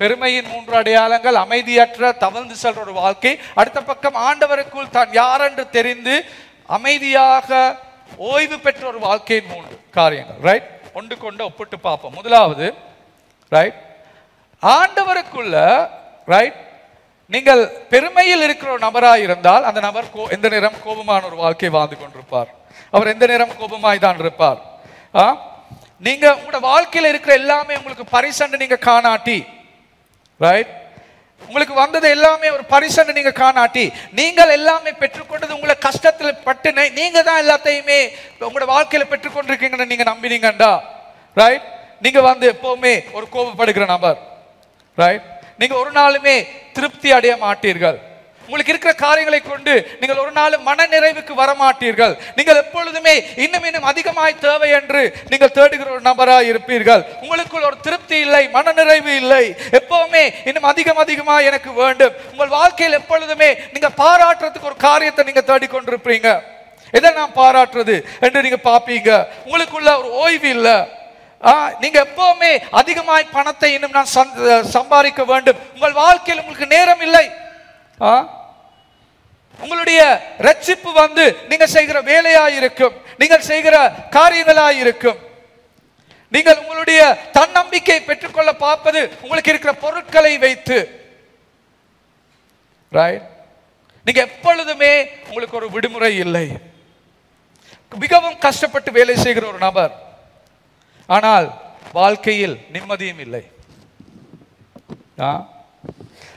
பெருமையின் 3 அடையாளங்கள், அமைதியற்ற தவழ்ந்து செல்ற ஒரு வாழ்க்கை. அடுத்த பக்கம் ஆண்டவருக்குள் தான் யாரென்று தெரிந்து அமைதியாக ஓய்வு பெற்ற ஒரு வாழ்க்கையின் 3 காரியங்கள். ரைட். ஒன்று கொண்டு ஒப்பிட்டு பார்ப்போம். முதலாவது, ரைட், ஆண்டவருக்குள்ள, ரைட், நீங்கள் பெருமையில் இருக்கிற ஒரு நபராக இருந்தால் அந்த நபர் எந்த நேரம் கோபமான ஒரு வாழ்க்கை வாழ்ந்து கொண்டிருப்பார். அவர் எந்த நேரம் கோபமாய் தான் இருப்பார். நீங்க உங்களோட வாழ்க்கையில் இருக்கிற எல்லாமே உங்களுக்கு பரிசண்டு நீங்க காணாட்டி, ரைட், உங்களுக்கு வந்தது எல்லாமே ஒரு பரிசண்டு நீங்க காணாட்டி, நீங்கள் எல்லாமே பெற்றுக்கொண்டது உங்களை கஷ்டத்தில் பட்டு நீங்க தான் எல்லாத்தையுமே உங்களோட வாழ்க்கையில பெற்றுக்கொண்டிருக்கீங்கன்னு நீங்க நம்பினீங்கண்டா, ரைட், நீங்க வந்து எப்பவுமே ஒரு கோபப்படுகிற நபர். ரைட். நீங்க ஒரு நாளுமே திருப்தி அடைய மாட்டீர்கள். உங்களுக்கு இருக்கிற காரியங்களை கொண்டு நீங்கள் ஒரு நாள் மன நிறைவுக்கு வர மாட்டீர்கள். நீங்கள் எப்பொழுதுமே இன்னும் அதிகமாய் தேவை என்று நீங்கள் தேடுகிற ஒரு நபராக இருப்பீர்கள். உங்களுக்குள் ஒரு திருப்தி இல்லை, மன நிறைவு இல்லை. எப்பவுமே இன்னும் அதிகமாய் எனக்கு வேண்டும். உங்கள் வாழ்க்கையில் எப்பொழுதுமே நீங்க பாராட்டுறதுக்கு ஒரு காரியத்தை நீங்க தேடிக்கொண்டிருப்பீங்க. எதை நான் பாராட்டுறது என்று நீங்க பார்ப்பீங்க. உங்களுக்குள்ள ஒரு ஓய்வு இல்லை. நீங்க எப்பவுமே அதிகமாய் பணத்தை இன்னும் நான் சம்பாதிக்க வேண்டும். உங்கள் வாழ்க்கையில் உங்களுக்கு நேரம் இல்லை. உங்களுடைய ரட்சிப்பு வந்து நீங்க செய்கிற வேலையாய் இருக்கும், நீங்கள் செய்கிற காரியங்களாய் இருக்கும். நீங்கள் உங்களுடைய தன்னம்பிக்கை பெற்றுக்கொள்ள பார்ப்பது உங்களுக்கு இருக்கிற பொருட்களை வைத்து. ரைட். நீங்க எப்பொழுதுமே உங்களுக்கு ஒரு விடுமுறை இல்லை. மிகவும் கஷ்டப்பட்டு வேலை செய்கிற ஒரு நபர், ஆனால் வாழ்க்கையில் நிம்மதியும் இல்லை.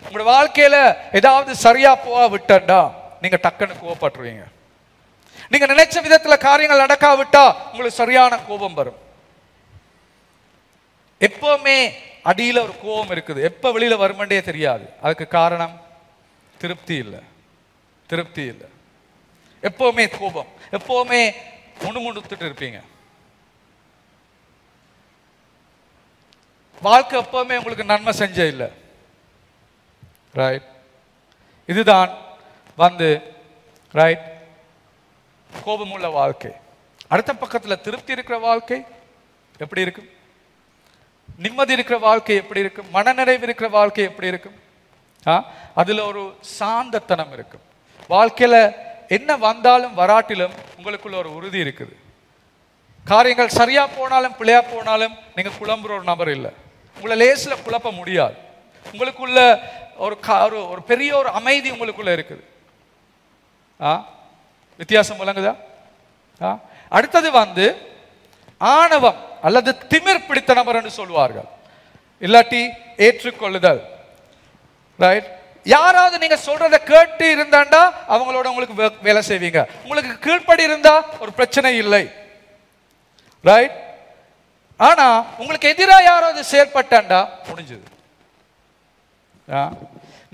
உங்களோட வாழ்க்கையில ஏதாவது சரியா போக விட்டா நீங்க டக்குன்னு கோபப்பட்டுருவீங்க. நீங்க நினைச்ச விதத்துல காரியங்கள் நடக்காவிட்டா உங்களுக்கு சரியான கோபம் வரும். எப்பவுமே அடியில ஒரு கோபம் இருக்குது, எப்ப வெளியில வருமண்டே தெரியாது. அதுக்கு காரணம் திருப்தி இல்லை. திருப்தி இல்லை. எப்பவுமே கோபம், எப்பவுமே முணுமுணுத்துட்டு இருப்பீங்க. வாழ்க்கை எப்பவுமே உங்களுக்கு நன்மை செஞ்ச இல்லை. ரைட். இதுதான் வந்து ரைட் கோபமுள்ள வாழ்க்கை. அடுத்த பக்கத்தில் திருப்தி இருக்கிற வாழ்க்கை எப்படி இருக்கும்? நிம்மதி இருக்கிற வாழ்க்கை எப்படி இருக்கும்? மனநிறைவு இருக்கிற வாழ்க்கை எப்படி இருக்கும்? அதுல ஒரு சாந்தத்தனம் இருக்கும். வாழ்க்கையில என்ன வந்தாலும் வராட்டிலும் உங்களுக்குள்ள ஒரு உறுதி இருக்குது. காரியங்கள் சரியா போனாலும் பிழையா போனாலும் நீங்க குழம்புற ஒரு நபர் இல்லை. உங்களை லேசில குழப்ப முடியாது. உங்களுக்குள்ள ஒரு பெரிய ஒரு அமைதி உங்களுக்குள்ள இருக்குது. வித்தியாசம் விளங்குதா? அடுத்தது வந்து ஆணவம் அல்லது திமிர் பிடித்த நபர் என்று சொல்வார்கள், இல்லாட்டி ஏற்றுக்கொள்ளுதல். ரைட். யாராவது நீங்க சொல்றத கேட்டு இருந்தாண்டா அவங்களோட உங்களுக்கு வேலை செய்வீங்க. உங்களுக்கு கீழ்ப்படி இருந்தா ஒரு பிரச்சனை இல்லை. ரைட். ஆனா உங்களுக்கு எதிராக யாராவது செயல்பட்டாண்டா முடிஞ்சது.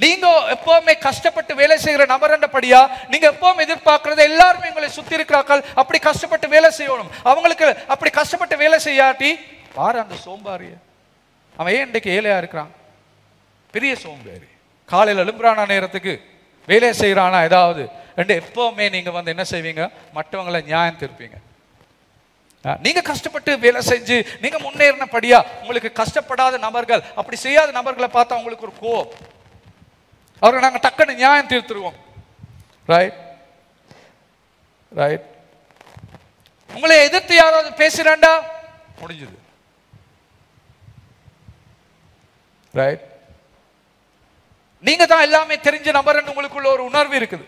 நீங்க எப்பவுமே கஷ்டப்பட்டு வேலை செய்கிற நபர் என்றபடியா நீங்க எப்பவும் எதிர்பார்க்கறது எல்லாருமே உங்களை சுத்தி இருக்கிறார்கள் அப்படி கஷ்டப்பட்டு வேலை செய்யணும். அவங்களுக்கு அப்படி கஷ்டப்பட்டு வேலை செய்யாட்டி பாரு அந்த சோம்பாரிய, அவன் ஏன் இன்றைக்கு ஏழையா இருக்கிறான்? பெரிய சோம்பேறி. காலையில் எழும்புறானா நேரத்துக்கு, வேலை செய்யறானா ஏதாவது ரெண்டு, எப்பவுமே நீங்க வந்து என்ன செய்வீங்க? மற்றவங்களை நியாயம் திருப்பீங்க. நீங்க கஷ்டப்பட்டு வேலை செஞ்சு நீங்க முன்னேறினபடியா உங்களுக்கு கஷ்டப்படாத நபர்கள், அப்படி செய்யாத நபர்களை பார்த்தா உங்களுக்கு ஒரு கோபம். அவரை நாங்க டக்குன்னு நியாயம் தீர்த்துருவோம். ரைட். ரைட். உங்களை எதிர்த்து யாராவது பேசுறாண்டா முடிஞ்சது. ரைட். நீங்க தான் எல்லாமே தெரிஞ்ச நபர் உங்களுக்குள்ள ஒரு உணர்வு இருக்குது.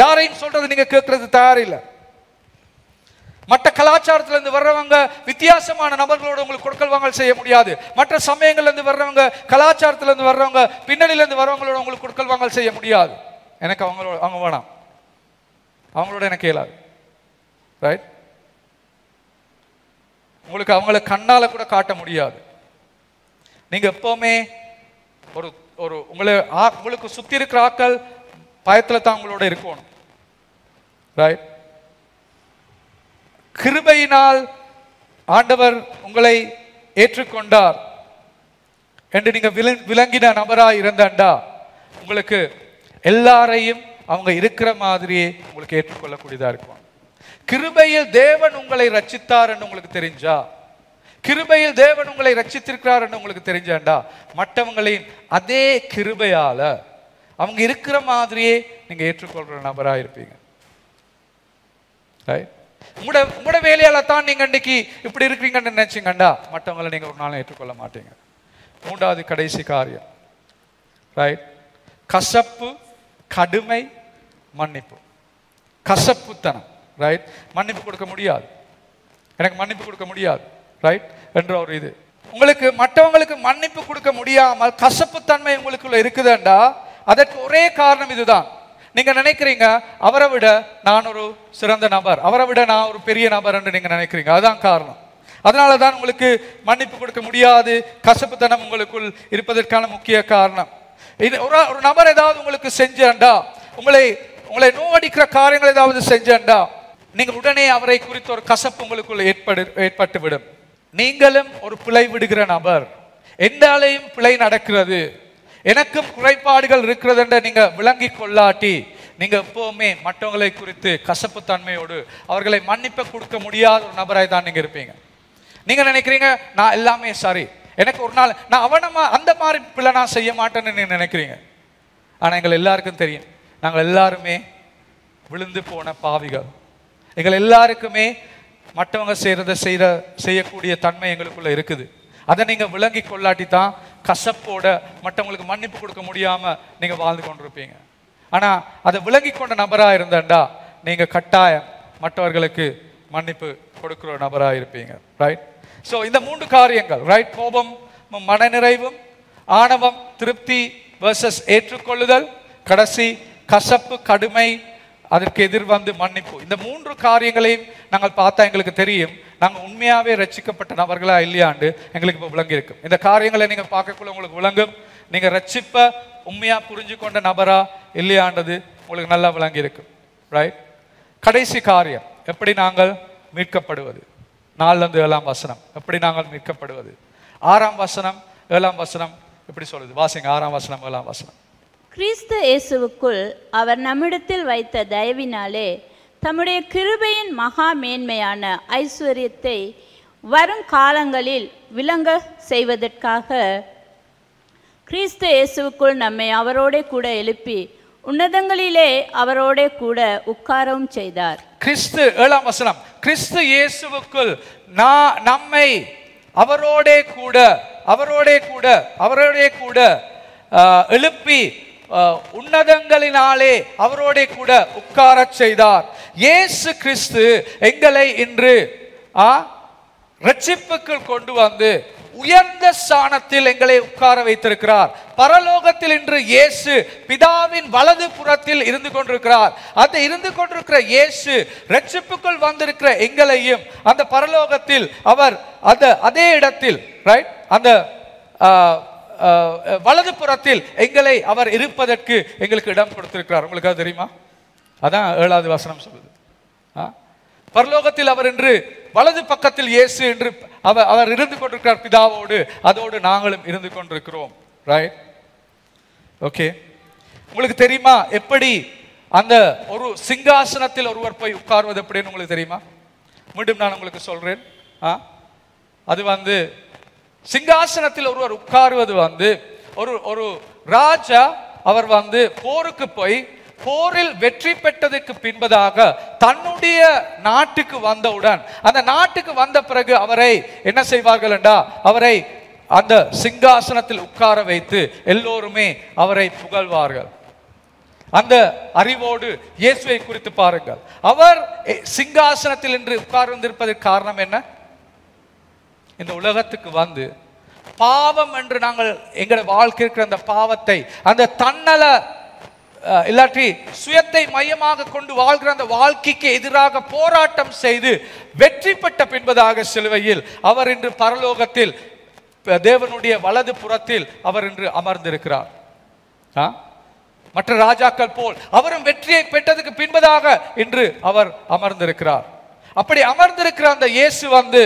யாரையும் சொல்றது நீங்க கேட்கறது தயாரில்லை. மற்ற கலாச்சாரத்துல இருந்து வர்றவங்க வித்தியாசமான நபர்களோட உங்களுக்கு கொடுக்கல் வாங்கல் செய்ய முடியாது. மற்ற சமயங்கள்ல இருந்து வர்றவங்க, கலாச்சாரத்துல இருந்து வர்றவங்க, பின்னணியில இருந்து வர்றவங்களோட உங்களுக்கு கொடுக்கல் வாங்கல் செய்ய முடியாது. எனக்கு அவங்க வேணாம், அவங்களோட எனக்கு இயலாது. ரைட்? உங்களுக்கு அவங்கள கண்ணால கூட காட்ட முடியாது. நீங்க எப்பவுமே ஒரு ஒரு உங்களுக்கு சுத்தி இருக்கிற ஆக்கள் பயத்துல தான் உங்களோட இருக்கணும். ரைட்? கிருபையினால் ஆண்டவர் உங்களை ஏற்றுக்கொண்டார் என்று நீங்க விளங்கின நபராய் இருந்தாண்டா உங்களுக்கு எல்லாரையும் அவங்க இருக்கிற மாதிரியே உங்களுக்கு ஏற்றுக்கொள்ளக்கூடியதா இருக்கும். கிருபையில் தேவன் உங்களை ரட்சித்தார் என்று உங்களுக்கு தெரிஞ்சா, கிருபையில் தேவன் உங்களை ரட்சித்திருக்கிறார் என்று உங்களுக்கு தெரிஞ்சாண்டா மற்றவங்களையும் அதே கிருபையால அவங்க இருக்கிற மாதிரியே நீங்க ஏற்றுக்கொள்ற நபராக இருப்பீங்க. உங்களோட வேலையால தான் நீங்க இன்னைக்கு இப்படி இருக்கிறீங்கன்னு நினைச்சீங்கண்டா மற்றவங்களை நீங்க ஒரு நாளும் ஏற்றுக்கொள்ள மாட்டீங்க. மூன்றாவது கடைசி காரியம், ரைட்? கசப்பு, கடுமை, மன்னிப்பு. கசப்புத்தனம், ரைட்? மன்னிப்பு கொடுக்க முடியாது, எனக்கு மன்னிப்பு கொடுக்க முடியாது, ரைட் என்ற ஒரு இது. உங்களுக்கு மற்றவங்களுக்கு மன்னிப்பு கொடுக்க முடியாமல் கசப்புத்தன்மை உங்களுக்குள்ள இருக்குதுண்டா அதற்கு ஒரே காரணம் இதுதான். நீங்க நினைக்கிறீங்க அவரை விட நான் ஒரு சிறந்த நபர், அவரை விட நான் ஒரு பெரிய நபர் என்று நீங்க நினைக்கிறீங்க. அதுதான் காரணம். அதனால தான் உங்களுக்கு மன்னிப்பு கொடுக்க முடியாது, கசப்புத்தனம் உங்களுக்குள் இருப்பதற்கான முக்கிய காரணம். ஒரு நபர் ஏதாவது உங்களுக்கு செஞ்சா, உங்களை நோவடிக்கிற காரியங்கள் ஏதாவது செஞ்சா நீங்க உடனே அவரை குறித்த ஒரு கசப்பு உங்களுக்குள்ள ஏற்பட்டு விடும். நீங்களும் ஒரு பிழை விடுகிற நபர், எந்தாலையும் பிழை நடக்கிறது, எனக்கும் குறைபாடுகள் இருக்கிறது என்ற நீங்க விளங்கி கொள்ளாட்டி நீங்க எப்பவுமே மற்றவங்களை குறித்து கசப்பு தன்மையோடு அவர்களை மன்னிப்பு கொடுக்க முடியாத ஒரு நபராய் தான் நீங்க இருப்பீங்க. நீங்க நினைக்கிறீங்க நான் எல்லாமே சரி, எனக்கு ஒரு நாள் நான் அவனமா அந்த மாதிரி பிள்ளை நான் செய்ய மாட்டேன்னு நீங்க நினைக்கிறீங்க. ஆனா எங்கள் எல்லாருக்கும் தெரியும் நாங்கள் எல்லாருமே விழுந்து போன பாவிகள். எங்கள் எல்லாருக்குமே மற்றவங்க செய்யக்கூடிய தன்மை எங்களுக்குள்ள இருக்குது. அதை நீங்க விளங்கி கொள்ளாட்டி தான் கசப்போட மற்றவங்களுக்கு மன்னிப்பு கொடுக்க முடியாம நீங்க வாழ்ந்து கொண்டிருப்பீங்க. ஆனா அதை விளங்கி கொண்ட நபராக இருந்தாண்டா நீங்க கட்டாயம் மற்றவர்களுக்கு மன்னிப்பு கொடுக்கிற நபராக இருப்பீங்க. ரைட்? ஸோ இந்த 3 காரியங்கள், ரைட்? கோபம், மனநிறைவும், ஆணவம், திருப்தி வெர்சஸ் ஏற்றுக்கொள்ளுதல், கடைசி கசப்பு, கடுமை, அதற்கு எதிர் வந்து மன்னிப்பு. இந்த 3 காரியங்களையும் நாங்கள் பார்த்தா எங்களுக்கு தெரியும் நாங்கள் உண்மையாவே ரட்சிக்கப்பட்ட நபர்களா இல்லையாண்டு எங்களுக்கு இப்போ விளங்கி இருக்கும். இந்த காரியங்களை நீங்க பார்க்கக்குள்ள உங்களுக்கு விளங்கும் நீங்க ரட்சிப்ப உண்மையா புரிஞ்சு கொண்ட நபரா இல்லையாண்டது உங்களுக்கு நல்லா விளங்கி இருக்கும். ரைட்? கடைசி காரியம், எப்படி நாங்கள் மீட்கப்படுவது. 4-7 வசனம், எப்படி நாங்கள் மீட்கப்படுவது. 6 வசனம் 7 வசனம் எப்படி சொல்லுது? வாசிங்க. 6 வசனம் 7 வசனம். கிறிஸ்து இயேசுவுக்குள் அவர் நம்மிடத்தில் வைத்த தயவினாலே தம்முடைய கிருபையின் மகா மேன்மையான ஐஸ்வர்யத்தை வரும் காலங்களில் விளங்க செய்வதற்காக கிறிஸ்து இயேசுவுக்குள் நம்மை அவரோட கூட எழுப்பி உன்னதங்களிலே அவரோட கூட உட்காரவும் செய்தார். கிறிஸ்து 7 வசனம், கிறிஸ்து இயேசுவுக்குள் நம்மை அவரோட கூட எழுப்பி உன்னதங்களினாலே அவரோட கூட உட்கார செய்தார். இயேசு கிறிஸ்து எங்களை இன்று ரட்சிப்புக்குள் கொண்டு வந்து உயர்ந்த ஸ்தானத்தில் எங்களை உட்கார வைத்திருக்கிறார். பரலோகத்தில் இன்று இயேசு பிதாவின் வலது புறத்தில் இருந்து கொண்டிருக்கிறார். அந்த இருந்து கொண்டிருக்கிற இயேசு ரட்சிப்புக்குள் வந்திருக்கிற எங்களையும் அந்த பரலோகத்தில் அவர் அதே இடத்தில், ரைட், அந்த வலது புறத்தில் எங்களை அவர் இருப்பதற்கு எங்களுக்கு இடம் கொடுத்திருக்கிறார். உங்களுக்கு அது தெரியுமா? அதான் 7வது வசனம் சொல்லுது. பரலோகத்தில் அவர் என்று வலது பக்கத்தில் இயேசு என்று அவர் இருந்து கொண்டிருக்கிறார் பிதாவோடு, அதோடு நாங்களும் இருந்து கொண்டிருக்கிறோம். ரைட்? ஓகே. உங்களுக்கு தெரியுமா எப்படி அந்த ஒரு சிங்காசனத்தில் ஒருவர் போய் உட்கார்வது எப்படின்னு உங்களுக்கு தெரியுமா? மீண்டும் நான் உங்களுக்கு சொல்றேன். அது சிங்காசனத்தில் ஒருவர் உட்காருவது ஒரு ராஜா அவர் போருக்கு போய் போரில் வெற்றி பெற்றதுக்கு பின்பதாக தன்னுடைய நாட்டுக்கு வந்தவுடன் அந்த நாட்டுக்கு வந்த பிறகு அவரை என்ன செய்வார்கள் என்றா அவரை அந்த சிங்காசனத்தில் உட்கார வைத்து எல்லோருமே அவரை புகழ்வார்கள். அந்த அறிவோடு இயேசுவை குறித்து பாருங்கள். அவர் சிங்காசனத்தில் என்று உட்கார்ந்திருப்பதற்கு காரணம் என்ன? இந்த உலகத்துக்கு பாவம் என்று நாங்கள் எங்களுடைய வாழ்க்கை இருக்கிற அந்த பாவத்தை, அந்த தன்னல இல்லாட்டி சுயத்தை மையமாக கொண்டு வாழ்கிற அந்த வாழ்க்கைக்கு எதிராக போராட்டம் செய்து வெற்றி பெற்ற பின்பதாக சிலுவையில் அவர் இன்று பரலோகத்தில் தேவனுடைய வலது புறத்தில் அவர் இன்று அமர்ந்திருக்கிறார். மற்ற ராஜாக்கள் போல் அவரும் வெற்றியை பெற்றதுக்கு பின்பதாக இன்று அவர் அமர்ந்திருக்கிறார். அப்படி அமர்ந்திருக்கிற அந்த இயேசு வந்து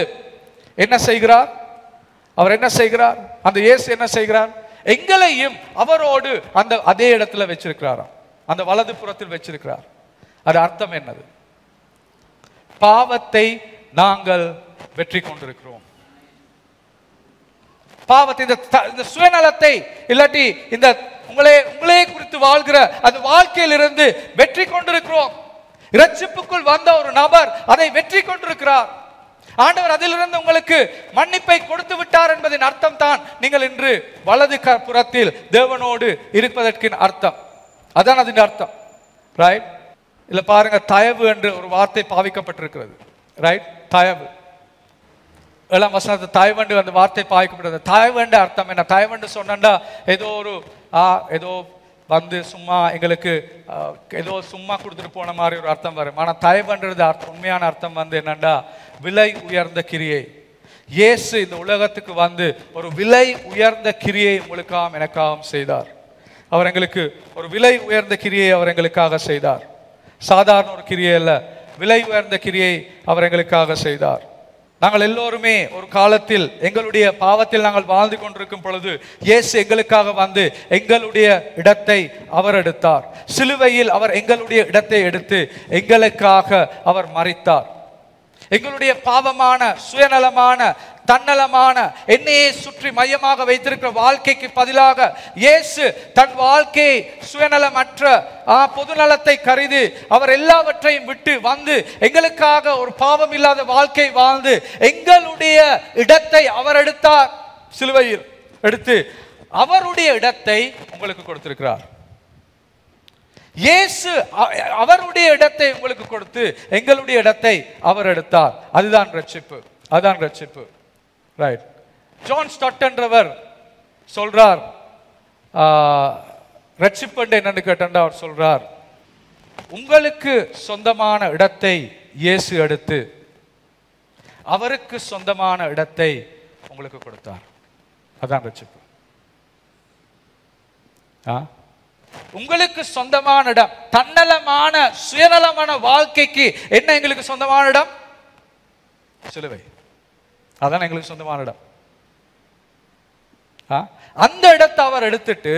என்ன செய்கிறார்? அவர் என்ன செய்கிறார்? அந்த இயேசு என்ன செய்கிறார்? எங்களையும் அவரோடு அந்த அதே இடத்துல வச்சிருக்கிறாராம், அந்த வலது புறத்தில் வச்சிருக்கிறார். அது அர்த்தம் என்னது? பாவத்தை நாங்கள் வெற்றி கொண்டிருக்கிறோம். பாவத்தை, இந்த சுயநலத்தை, இல்லாட்டி இந்த உங்களே குறித்து வாழ்கிற அந்த வாழ்க்கையிலிருந்து வெற்றி கொண்டிருக்கிறோம். இரட்சிப்புக்குள் வந்த ஒரு நபர் அதை வெற்றி கொண்டிருக்கிறார். ஆண்டவர் அதிலிருந்து உங்களுக்கு மன்னிப்பை கொடுத்து விட்டார் என்பதின் அர்த்தம் தான் நீங்கள் இன்று வலது புறத்தில் தேவனோடு இருப்பதற்கு அர்த்தம். அதான் அதன் அர்த்தம். ரைட்? இல்ல பாருங்க, தயவு என்று ஒரு வார்த்தை பாவிக்கப்பட்டிருக்கிறது. ரைட்? தயவு 7ஆம் வசனத்து தயவண்டு அந்த வார்த்தை பாவிக்கப்பட்டது. தயவண்டு அர்த்தம் என்ன? தயவண்டு சொன்னா ஏதோ வந்து சும்மா எங்களுக்கு ஏதோ சும்மா கொடுத்துட்டு போன மாதிரி ஒரு அர்த்தம் வரும். ஆனால் தயவுன்றது உண்மையான அர்த்தம் வந்து என்னண்டா விலை உயர்ந்த கிரியை. இயேசு இந்த உலகத்துக்கு வந்து ஒரு விலை உயர்ந்த கிரியை உங்களுக்காகவும் எனக்காகவும் செய்தார். அவர் எங்களுக்கு ஒரு விலை உயர்ந்த கிரியை அவர் எங்களுக்காக செய்தார். சாதாரண ஒரு கிரியை அல்ல, விலை உயர்ந்த கிரியை அவர் எங்களுக்காக செய்தார். நாங்கள் எல்லோருமே ஒரு காலத்தில் எங்களுடைய பாவத்தில் நாங்கள் வாழ்ந்து கொண்டிருக்கும் பொழுது இயேசு எங்களுக்காக வந்து எங்களுடைய இடத்தை அவர் எடுத்தார். சிலுவையில் அவர் எங்களுடைய இடத்தை எடுத்து எங்களுக்காக அவர் மரித்தார். எங்களுடைய பாவமான, சுயநலமான, தன்னலமான, என்னையே சுற்றி மையமாக வைத்திருக்கிற வாழ்க்கைக்கு பதிலாக இயேசு தன் வாழ்க்கையை சுயநலமற்ற பொதுநலத்தை கருதி அவர் எல்லாவற்றையும் விட்டு வந்து எங்களுக்காக ஒரு பாவம் இல்லாத வாழ்க்கை வாழ்ந்து எங்களுடைய இடத்தை அவர் எடுத்தார். சிலுவையில் எடுத்து அவருடைய இடத்தை உங்களுக்கு கொடுத்திருக்கிறார். இயேசு அவருடைய இடத்தை உங்களுக்கு கொடுத்து எங்களுடைய இடத்தை அவர் எடுத்தார். அதுதான் ரட்சிப்பு. அதுதான் ரட்சிப்பு. ரைட்? ஜான் ஸ்டாட்ன்றவர் சொல்றார், ரட்சிப்பு என்னன்னு கேட்டா அவர் சொல்றார், உங்களுக்கு சொந்தமான இடத்தை இயேசு எடுத்து அவருக்கு சொந்தமான இடத்தை உங்களுக்கு கொடுத்தார். அதான் ரட்சிப்பு. உங்களுக்கு சொந்தமான இடம், தன்னலமான சுயநலமான வாழ்க்கைக்கு என்ன எங்களுக்கு சொந்தமான இடம்? சிலுவை. அதான் எங்களுக்கு சொந்தமான இடம். அந்த இடத்தை அவர் எடுத்துட்டு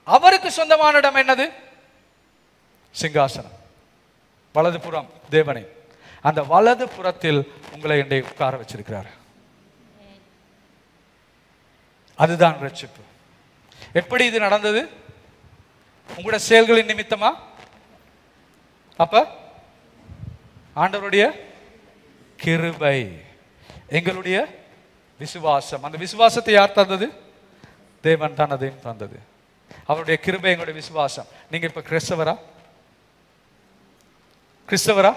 அவருக்கு சொந்தமான இடம் என்னது? சிங்காசனம், வலது புறம் தேவனை. அந்த வலது புறத்தில் உங்களை என்னை உட்கார வச்சிருக்கிறார். அதுதான் ரட்சிப்பு. எப்படி இது நடந்தது? உங்களுடைய செயல்களின் நிமித்தமா? அப்ப ஆண்டவருடைய கிருபை, எங்களுடைய விசுவாசம். அந்த விசுவாசத்தை யார் தந்தது? தேவன் தான் அதையும் தந்தது. அவருடைய கிருபை எங்களுடைய விசுவாசம். நீங்க இப்ப கிறிஸ்தவரா? கிறிஸ்தவரா?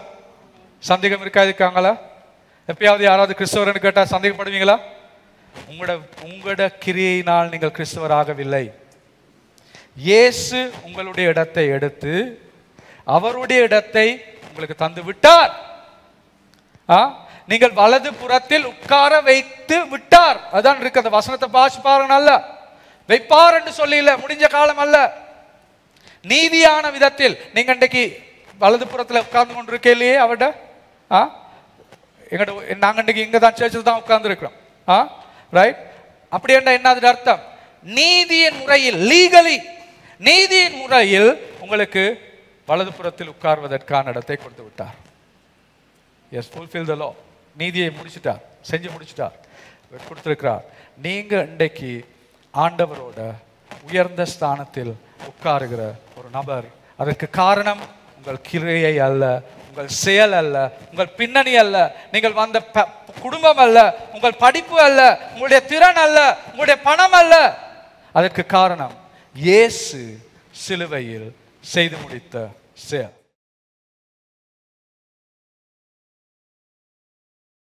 சந்தேகம் இருக்காங்களா? எப்பயாவது யாராவது கிறிஸ்தவர்னு கேட்டா சந்தேகப்படுவீங்களா? உங்களோட கிரியையினால் நீங்கள் கிறிஸ்தவராகவில்லை. இயேசு உங்களுடைய இடத்தை எடுத்து அவருடைய இடத்தை உங்களுக்கு தந்து விட்டார். நீங்கள் வலது புறத்தில் உட்கார வைத்து விட்டார். அதான் இருக்கு. அந்த வசனத்தை பாசி பாருங்க. அல்ல வைப்பார் என்று சொல்லி இல்ல, முடிஞ்ச காலம் அல்ல. நீதியான விதத்தில் நீங்க இன்றைக்கு வலது புறத்தில் உட்கார்ந்து கொண்டிருக்கே இல்லையே அவட. நாங்க இன்றைக்கு இங்க தான் சேர்ச்சில் தான் உட்கார்ந்து இருக்கிறோம். ரைட்? அப்படி என்ன அது அர்த்தம்? நீதியின் முறையில், லீகலி நீதியின் முறையில் உங்களுக்கு வலது புறத்தில் உட்கார்வதற்கான இடத்தை கொடுத்து விட்டார். எஸ், ஃபுல்ஃபில் தி லா. நீதியை முடிச்சிட்டார், செஞ்சு முடிச்சிட்டார், கொடுத்திருக்கிறார். நீங்க இன்றைக்கு ஆண்டவரோட உயர்ந்த ஸ்தானத்தில் உட்காருகிற ஒரு நபர். அதற்கு காரணம் உங்கள் கிரியை அல்ல, உங்கள் செயல் அல்ல, உங்கள் பின்னணி அல்ல, நீங்கள் வந்த குடும்பம் அல்ல, உங்கள் படிப்பு அல்ல, உங்களுடைய திறன் அல்ல, உங்களுடைய பணம் அல்ல. அதற்கு காரணம் இயேசு சிலுவையில் செய்து முடித்த செயல்.